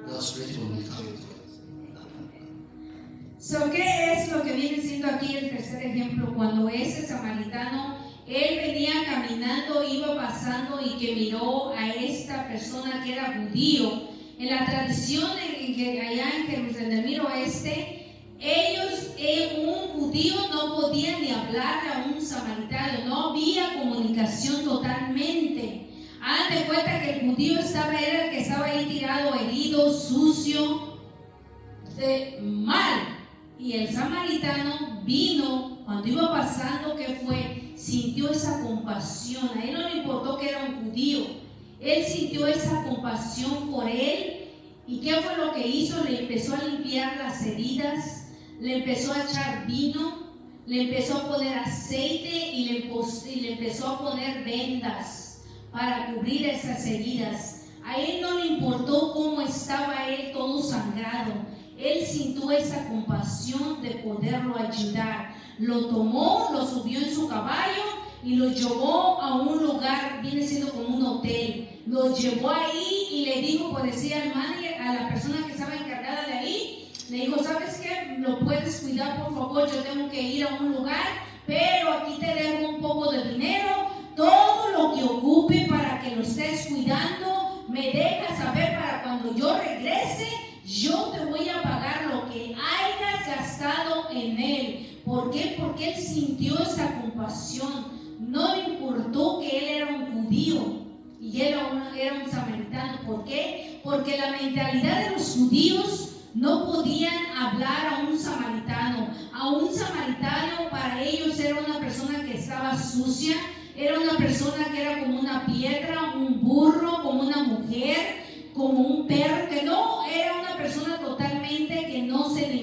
The spiritual will come into it. So, ¿qué es lo que viene siendo aquí el tercer ejemplo? Cuando ese samaritano, él venía caminando, iba pasando y que miró a esta persona que era judío. En la tradición en que allá en Jerusalén del Medio Oeste, ellos, un judío no podía ni hablarle a un samaritano, no había comunicación totalmente. Hagan de cuenta que el judío era el que estaba ahí tirado, herido, sucio, mal. Y el samaritano vino, cuando iba pasando, ¿qué fue? Sintió esa compasión. A él no le importó que era un judío. Él sintió esa compasión por él. ¿Y qué fue lo que hizo? Le empezó a limpiar las heridas, le empezó a echar vino, le empezó a poner aceite y le empezó a poner vendas para cubrir esas heridas. A él no le importó cómo estaba él todo sangrado. Él sintió esa compasión de poderlo ayudar. Lo tomó, lo subió en su caballo y lo llevó a un lugar, viene siendo como un hotel. Lo llevó ahí y le dijo, pues decía al manager, a la persona que estaba encargada de ahí, le dijo, ¿sabes qué? ¿Lo puedes cuidar, por favor? Yo tengo que ir a un lugar, pero aquí te dejo un poco de dinero. Todo lo que ocupe para que lo estés cuidando, me dejas saber para cuando yo regrese, yo te voy a pagar lo que hayas gastado en él. ¿Por qué? Porque él sintió esa compasión. No le importó que él era un judío y era un samaritano. ¿Por qué? Porque la mentalidad de los judíos no podían hablar a un samaritano. A un samaritano para ellos era una persona que estaba sucia, era una persona que era como una piedra, un burro, como una mujer, como un perro, que no era una persona totalmente que no se ni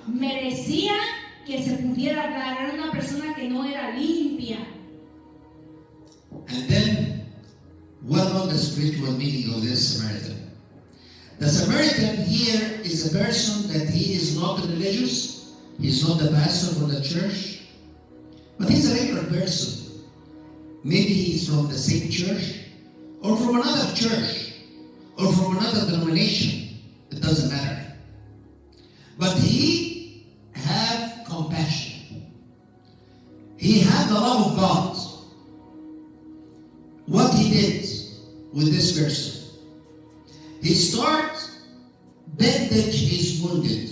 merecía que se pudiera hablar, era una persona que no era limpia. And then, what about the spiritual meaning of this Samaritan? The Samaritan here is a person that he is not religious, he's not the pastor for the church, but he's a regular person. Maybe he's from the same church, or from another church, or from another denomination. It doesn't matter. But he the love of God, what he did with this person, he starts bandage his wounded.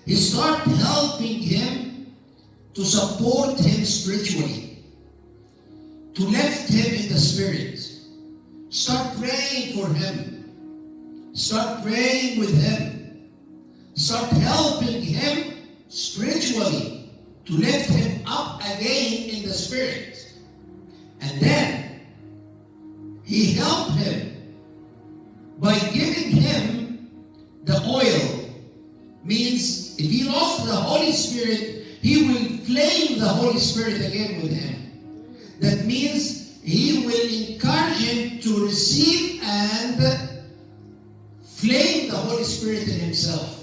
He starts helping him to support him spiritually, to lift him in the spirit. Start praying for him. Start praying with him. Start helping him spiritually to lift him up again in the spirit. And then he helped him by giving him the oil. Means if he lost the Holy Spirit, he will claim the Holy Spirit again with him. That means he will encourage him to receive and flame the Holy Spirit in himself.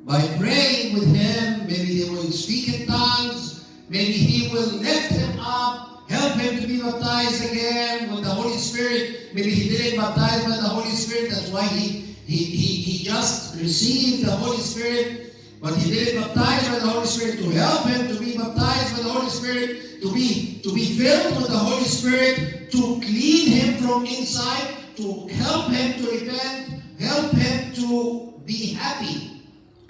By praying with him, maybe they will speak in tongues, maybe he will lift him up, help him to be baptized again with the Holy Spirit. Maybe he didn't baptize by the Holy Spirit, that's why he just received the Holy Spirit, but he didn't baptize by the Holy Spirit to help him to be baptized by the Holy Spirit, to be filled with the Holy Spirit, to clean him from inside, to help him to repent, help him to be happy.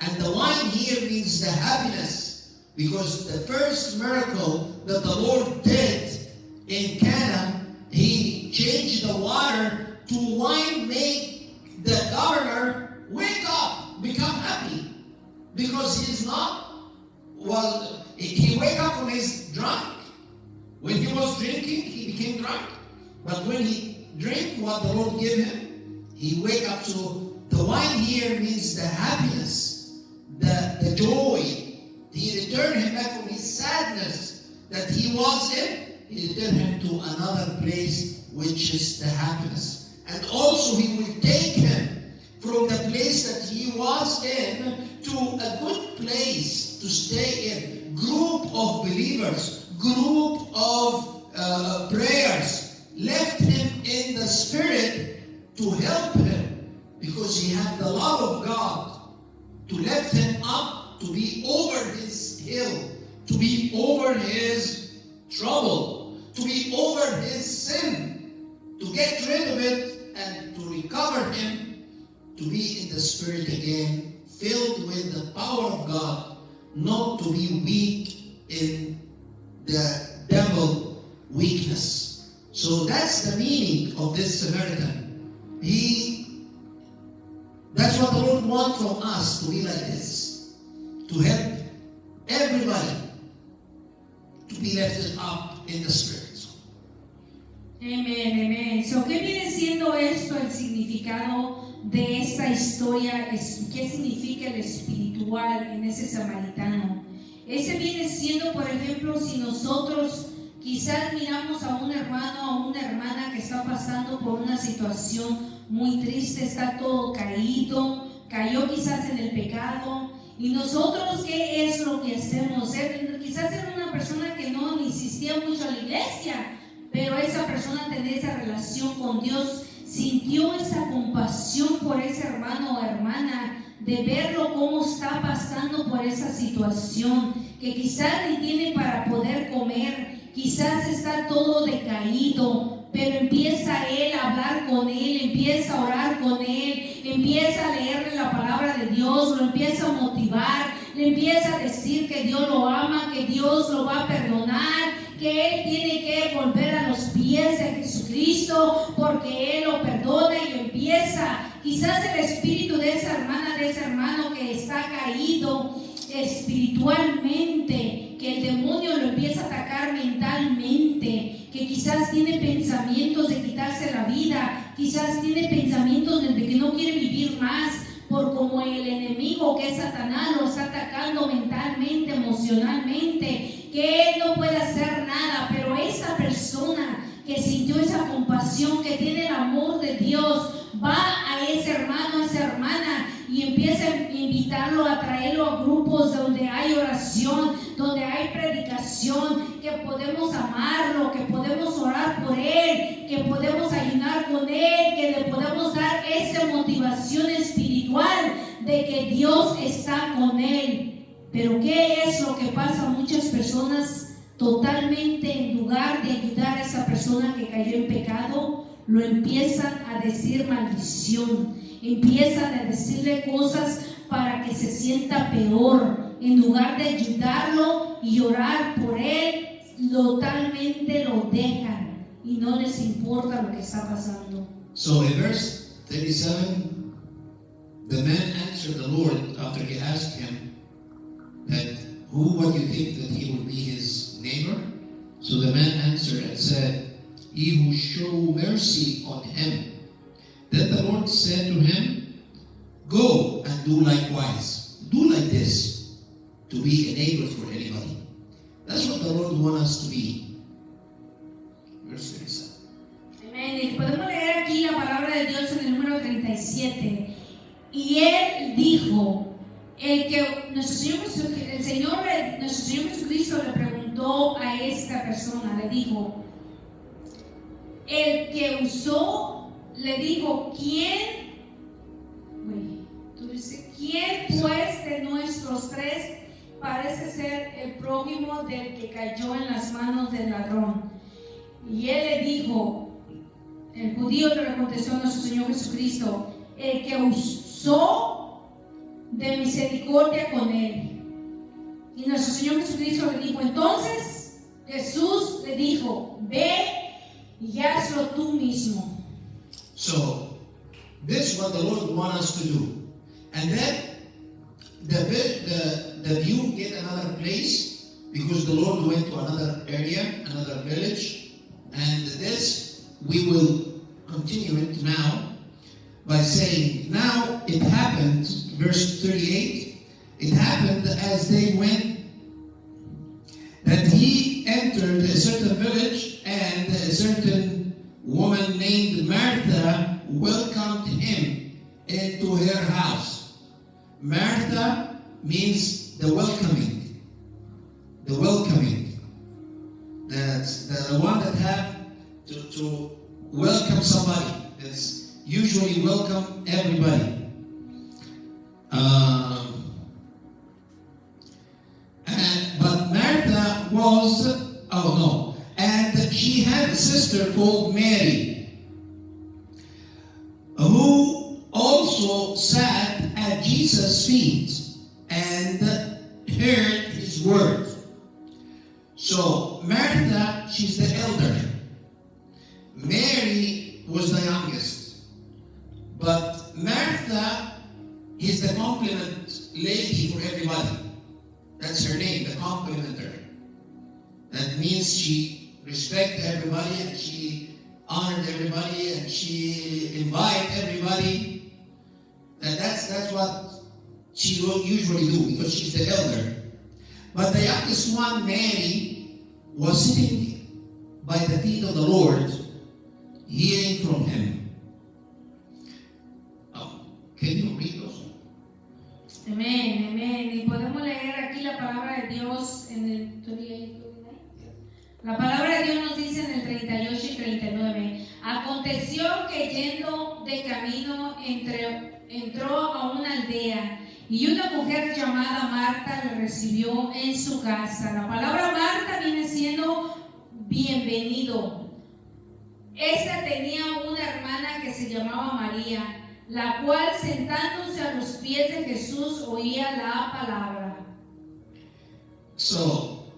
And the wine here means the happiness, because the first miracle that the Lord did in Cana, he changed the water to wine, made the governor wake up, become happy, because he's not, he wake up from his drunk. When he was drinking, he became drunk. But when he drank what the Lord gave him, he wake up. So the wine here means the happiness, the joy. He returned him back from his sadness that he was in. He returned him to another place, which is the happiness. And also he will take him from the place that he was in to a good place to stay in. Group of believers, group of prayers left him in the spirit to help him, because he had the love of God to lift him up, to be over his hill, to be over his trouble, to be over his sin, to get rid of it and to recover him, to be in the spirit again, filled with the power of God, not to be weak in the devil weakness. So that's the meaning of this Samaritan. That's what the Lord wants from us, to be like this, to help everybody to be lifted up in the spirit. Amén, amén. So, ¿qué viene siendo esto, el significado de esta historia? ¿Qué significa el espiritual en ese samaritano? Ese viene siendo, por ejemplo, si nosotros quizás miramos a un hermano o a una hermana que está pasando por una situación muy triste, está todo caído, cayó quizás en el pecado, y nosotros, ¿qué es lo que hacemos? Quizás era una persona que no insistía mucho a la iglesia, pero esa persona tenía esa relación con Dios, sintió esa compasión por ese hermano o hermana, de verlo cómo está pasando por esa situación, que quizás ni tiene para poder comer, quizás está todo decaído, pero empieza él a hablar con él, empieza a orar con él, empieza a leerle la palabra de Dios, lo empieza a motivar, le empieza a decir que Dios lo ama, que Dios lo va a perdonar, que él tiene que volver a los pies de Jesucristo porque él lo perdona, y empieza quizás el espíritu de esa hermana, de ese hermano que está caído espiritualmente, que el demonio lo empieza a atacar mentalmente, que quizás tiene pensamientos de quitarse la vida, quizás tiene pensamientos de que no quiere vivir más, por como el enemigo que es Satanás lo está atacando mentalmente, emocionalmente, que él no puede hacer nada. Pero esa persona que sintió esa compasión, que tiene el amor de Dios, va a ese hermano, a esa hermana, y empieza a invitarlo, a traerlo a grupos donde hay oración, donde hay predicación, que podemos amarlo, que podemos orar por él, que podemos ayunar con él, que le podemos dar esa motivación espiritual de que Dios está con él. Pero ¿qué es lo que pasa? Muchas personas totalmente, en lugar de ayudar a esa persona que cayó en pecado, lo empiezan a decir maldición, empiezan a decirle cosas para que se sienta peor. En lugar de ayudarlo y orar por él, totalmente lo dejan y no les importa lo que está pasando. So in verse 37, the man answered the Lord after he asked him that what do you think that he would be his neighbor? So the man answered and said, he who show mercy on him. Then the Lord said to him, go and do likewise. Do like this to be a neighbor for anybody. That's what the Lord wants us to be. Verse 37. Amén. Y podemos leer aquí la palabra de Dios en el número 37. Y él dijo, nuestro Señor Jesucristo le preguntó a esta persona, le dijo, el que usó, le dijo, ¿quién pues de nuestros tres parece ser el prójimo del que cayó en las manos del ladrón? Y él le dijo, el judío le contestó a nuestro Señor Jesucristo, el que usó de misericordia con él. Y nuestro Señor Jesucristo le dijo, entonces Jesús le dijo, ve y hazlo tú mismo. So, this is what the Lord wants us to do. And then the view get another place because the Lord went to another area, another village. And this, we will continue it now by saying, now it happened, verse 38, it happened as they went that he entered a certain village, and a certain woman named Martha welcomed him into her house. Martha means the welcoming. The welcoming. That's the one that have to welcome somebody. That's usually welcome everybody. But Martha was, and she had a sister called Mary, who also sat at Jesus' feet and heard his word. So Martha, she's the elder. Mary was the youngest. But Martha is the compliment lady for everybody. That's her name, the complimenter. That means she respects everybody and she honored everybody and she invited everybody. And that's what she will usually do because she's the elder. But the youngest one, Mary, was sitting by the feet of the Lord, hearing from him. Can you read those? Amén, amén. Y podemos leer aquí la palabra de Dios en el 38. La palabra de Dios nos dice en el 38 y 39. Aconteció que yendo de camino entró a una aldea y una mujer llamada Marta le recibió en su casa. La palabra Marta viene siendo bienvenido. Esta tenía una hermana que se llamaba María, la cual sentándose a los pies de Jesús oía la palabra. So,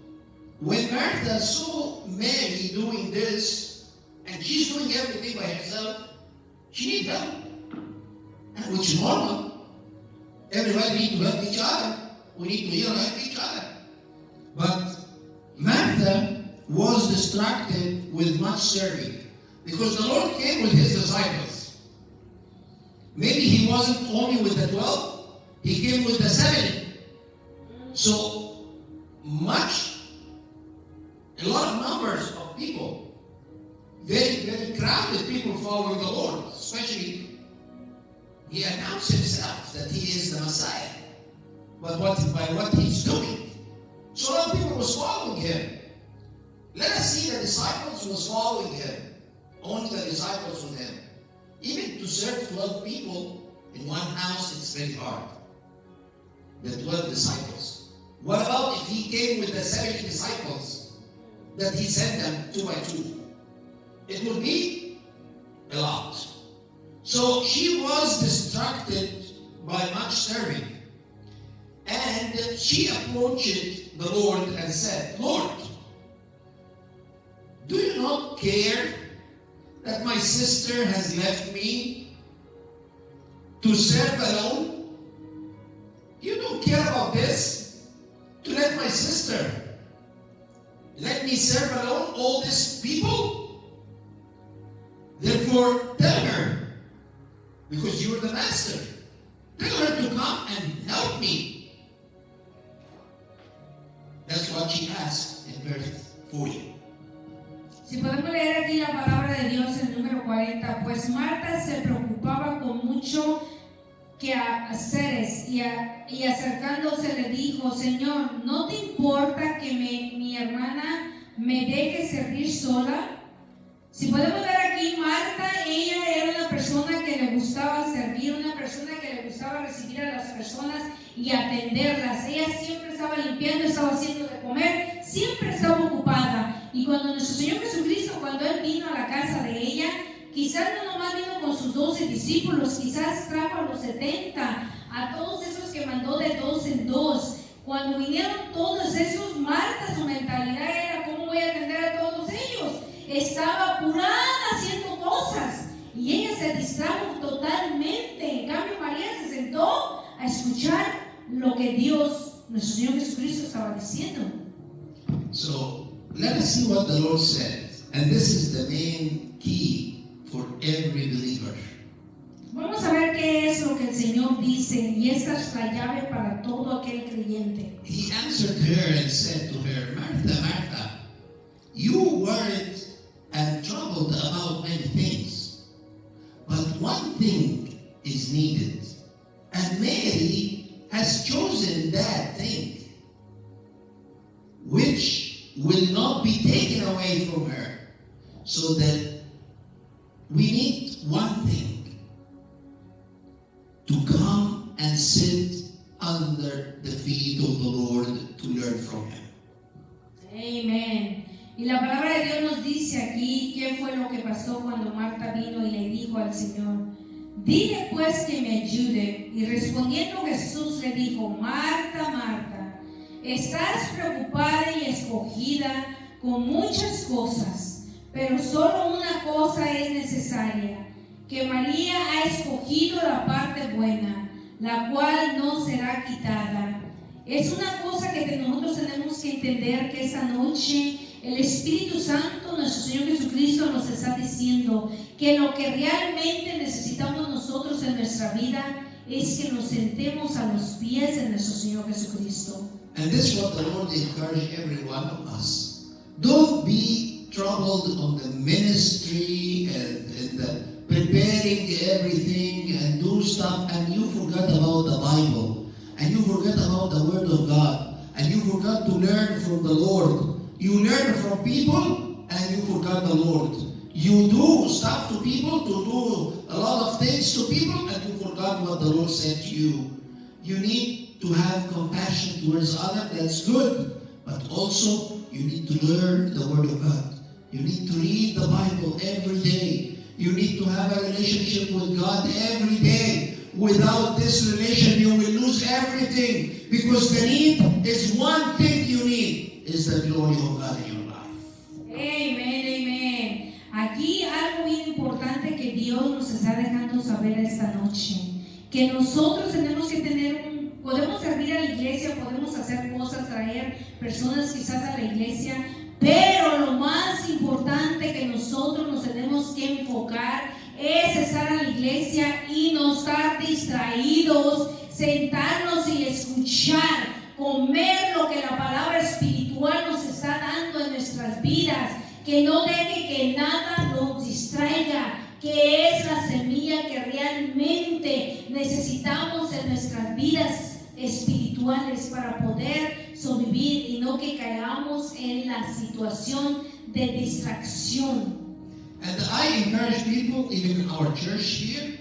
when Martha saw Mary doing this, and she's doing everything by herself, she needs help. And which is normal. Everybody needs to help each other. We need to help each other. But Martha was distracted with much serving because the Lord came with his disciples. Maybe he wasn't only with the 12, he came with the 70. So a lot of numbers of people, very, very crowded people following the Lord, especially he announced himself that he is the Messiah, but by what he's doing. So a lot of people was following him. Let us see the disciples was following him. Only the disciples with him. Even to serve 12 people in one house, it's very hard. The 12 disciples. What about if he came with the 70 disciples? that he sent them 2 by 2. It would be a lot. So she was distracted by much serving. And she approached the Lord and said, Lord, do you not care that my sister has left me to serve alone? You don't care about this? To let my sister let me serve alone all these people? Therefore, tell her, because you are the master, tell her to come and help me. That's what she asked in verse 40. Si podemos leer aquí la palabra de Dios en el número 40, pues Marta se preocupaba con mucho quehaceres y acercándose le dijo, Señor, ¿no te importa que mi hermana me deje servir sola? Si podemos ver aquí, Marta, ella era una persona que le gustaba servir, una persona que le gustaba recibir a las personas y atenderlas. Ella siempre estaba limpiando, estaba haciendo de comer, siempre estaba ocupada. Y cuando nuestro Señor Jesucristo, cuando Él vino a la casa de ella, quizás no nomás vino con sus 12 discípulos, quizás trajo a los 70, a todos esos que mandó de 2 en 2. Cuando vinieron todos esos, Marta, su mentalidad era, ¿cómo voy a atender a todos ellos? Estaba apurada haciendo cosas y ella se distrajo totalmente. En cambio, María se sentó a escuchar lo que Dios, nuestro Señor Jesucristo, estaba diciendo. So, let us see what the Lord said. And this is the main key for every believer. Vamos a ver qué es lo que el Señor dice, y esta es la llave para todo aquel creyente. He answered her and said to her, Martha, Martha, you worried and troubled about many things, but one thing is needed, and Mary has chosen that thing, which will not be taken away from her. So that we need one thing, to come and sit under the feet of the Lord to learn from Him. Amén. Y la palabra de Dios nos dice aquí qué fue lo que pasó cuando Marta vino y le dijo al Señor, dile pues que me ayude. Y respondiendo Jesús le dijo, Marta, Marta, estás preocupada y escogida con muchas cosas, pero solo una cosa es necesaria, que María ha escogido la parte buena, la cual no será quitada. Es una cosa que nosotros tenemos que entender, que esta noche el Espíritu Santo, nuestro Señor Jesucristo, nos está diciendo que lo que realmente necesitamos nosotros en nuestra vida es que nos sentemos a los pies de nuestro Señor Jesucristo. And this is what the Lord encouraged every one of us. Don't be troubled on the ministry and preparing everything and do stuff, and you forgot about the Bible, and you forgot about the Word of God, and you forgot to learn from the Lord. You learn from people and you forgot the Lord. You do stuff to people, to do a lot of things to people, and you forgot what the Lord said to you. You need to have compassion towards others, that's good, but also you need to learn the Word of God. You need to read the Bible every day. You need to have a relationship with God every day. Without this relation, you will lose everything, because the need is one thing you need. Is the glory of God in your life. Amén, amén. Aquí algo bien importante que Dios nos está dejando saber esta noche, que nosotros tenemos que tener podemos servir a la iglesia, podemos hacer cosas, traer personas quizás a la iglesia, pero lo más importante que nosotros nos tenemos que enfocar es estar a la iglesia y no estar distraídos, sentarnos y escuchar, comer lo que la palabra espiritual nos está dando en nuestras vidas, que no deje que nada nos distraiga, que es la semilla que realmente necesitamos en nuestras vidas espirituales para poder sobrevivir y no que caigamos en la situación de distracción. And I encourage people, even in our church here,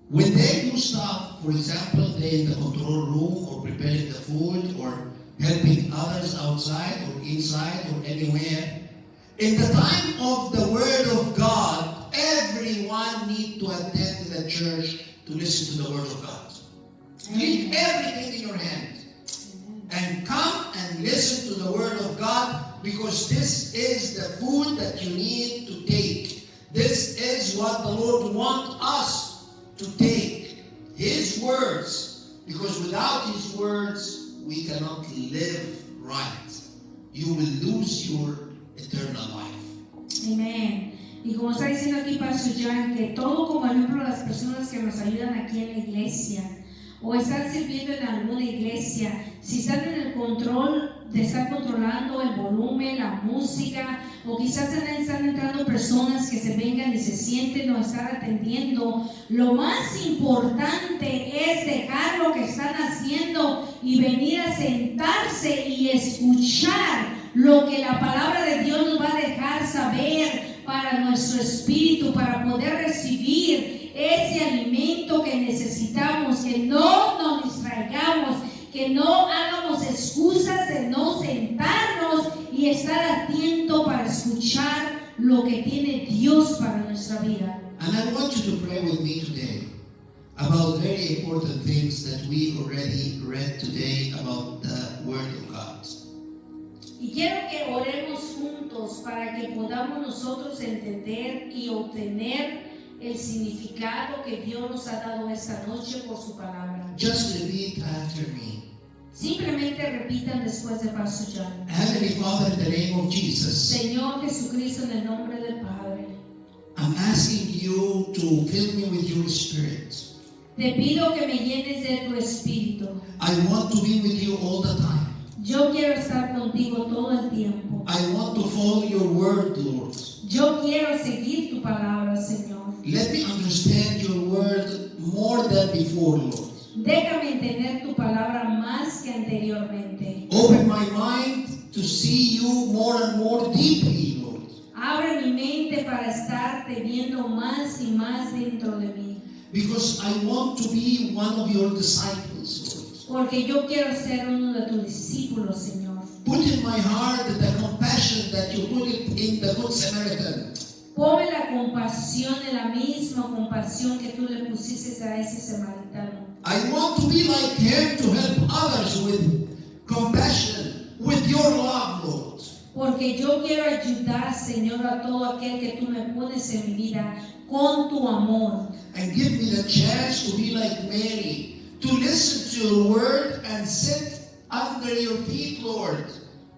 when they do stuff, for example, they in the control room or preparing the food or helping others outside or inside or anywhere. In the time of the Word of God, everyone needs to attend to the church to listen to the Word of God. Leave everything in your hand and come and listen to the Word of God, because this is the food that you need to take. This is what the Lord wants us to take. His words. Because without His words, we cannot live right. You will lose your eternal life. Amén. Y como está diciendo aquí Pastor Jan, que todo como ejemplo las personas que nos ayudan aquí en la iglesia o están sirviendo en alguna iglesia, si están en el control de estar controlando el volumen, la música, o quizás están entrando personas que se vengan y se sienten o estar atendiendo, lo más importante es dejar lo que están haciendo y venir a sentarse y escuchar lo que la palabra de Dios nos va a dejar saber para nuestro espíritu, para poder recibir ese alimento que necesitamos, que no nos distraigamos, que no hagamos excusas de no sentarnos y estar atento para escuchar lo que tiene Dios para nuestra vida. And I want you to pray with me today about very important things that we already read today about the Word of God. Y quiero que oremos juntos para que podamos nosotros entender y obtener el significado que Dios nos ha dado esta noche por su palabra. Just repeat after me. Simplemente repitan después de Pastor John. Heavenly Father, in the name of Jesus, Señor Jesucristo, en el nombre del Padre, I'm asking you to fill me with your Spirit. te pido que me llenes de tu espíritu. I want to be with you all the time. Yo quiero estar contigo todo el tiempo. I want to follow your word, Lord. Yo quiero seguir tu palabra, Señor. Let me understand your word more than before, Lord. Déjame entender tu palabra más que anteriormente. Open my mind to see you more and more deeply, Lord. Abre mi mente para estarte viendo más y más dentro de mí. Because I want to be one of your disciples, Lord. Porque yo quiero ser uno de tus discípulos, Señor. Put in my heart the compassion that you put it in the Good Samaritan. Ponme la compasión, la misma compasión que tú le pusiste a ese samaritano. I want to be like him, to help others with compassion, with your love, Lord. Porque yo quiero ayudar, Señor, a todo aquel que tú me pones en mi vida con tu amor. And give me the chance to be like Mary, to listen to your word and sit under your feet, Lord.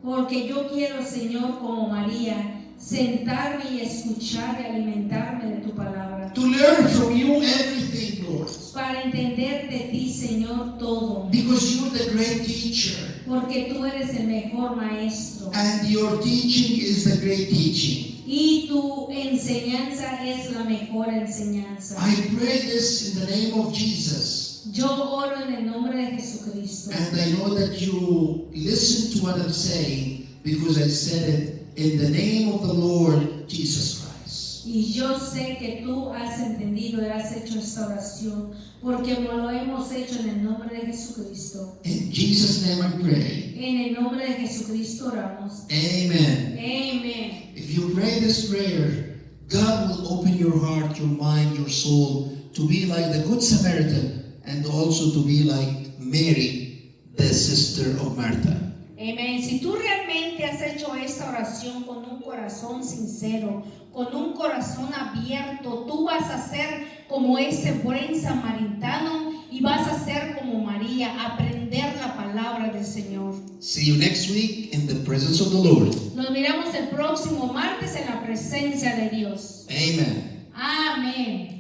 Porque yo quiero, Señor, como María, sentarme y escuchar y alimentarme de tu palabra. To learn from you everything, Lord. Para entender de ti, Señor, todo. Because you're the great teacher. Porque tú eres el mejor maestro. And your teaching is the great teaching. Y tu enseñanza es la mejor enseñanza. I pray this in the name of Jesus. Yo oro en el nombre de Jesucristo. And I know that you listen to what I'm saying, because I said it in the name of the Lord Jesus Christ. Y yo sé que tú has entendido y has hecho esta oración, porque lo hemos hecho en el nombre de Jesucristo. In Jesus' name I pray. En el nombre de Jesucristo oramos. Amen. Amen. If you pray this prayer, God will open your heart, your mind, your soul to be like the Good Samaritan, and also to be like Mary, the sister of Martha. Amén. Si tú realmente has hecho esta oración con un corazón sincero, con un corazón abierto, tú vas a ser como ese buen samaritano y vas a ser como María, aprender la palabra del Señor. See you next week in the presence of the Lord. Nos miramos el próximo martes en la presencia de Dios. Amen. Amén.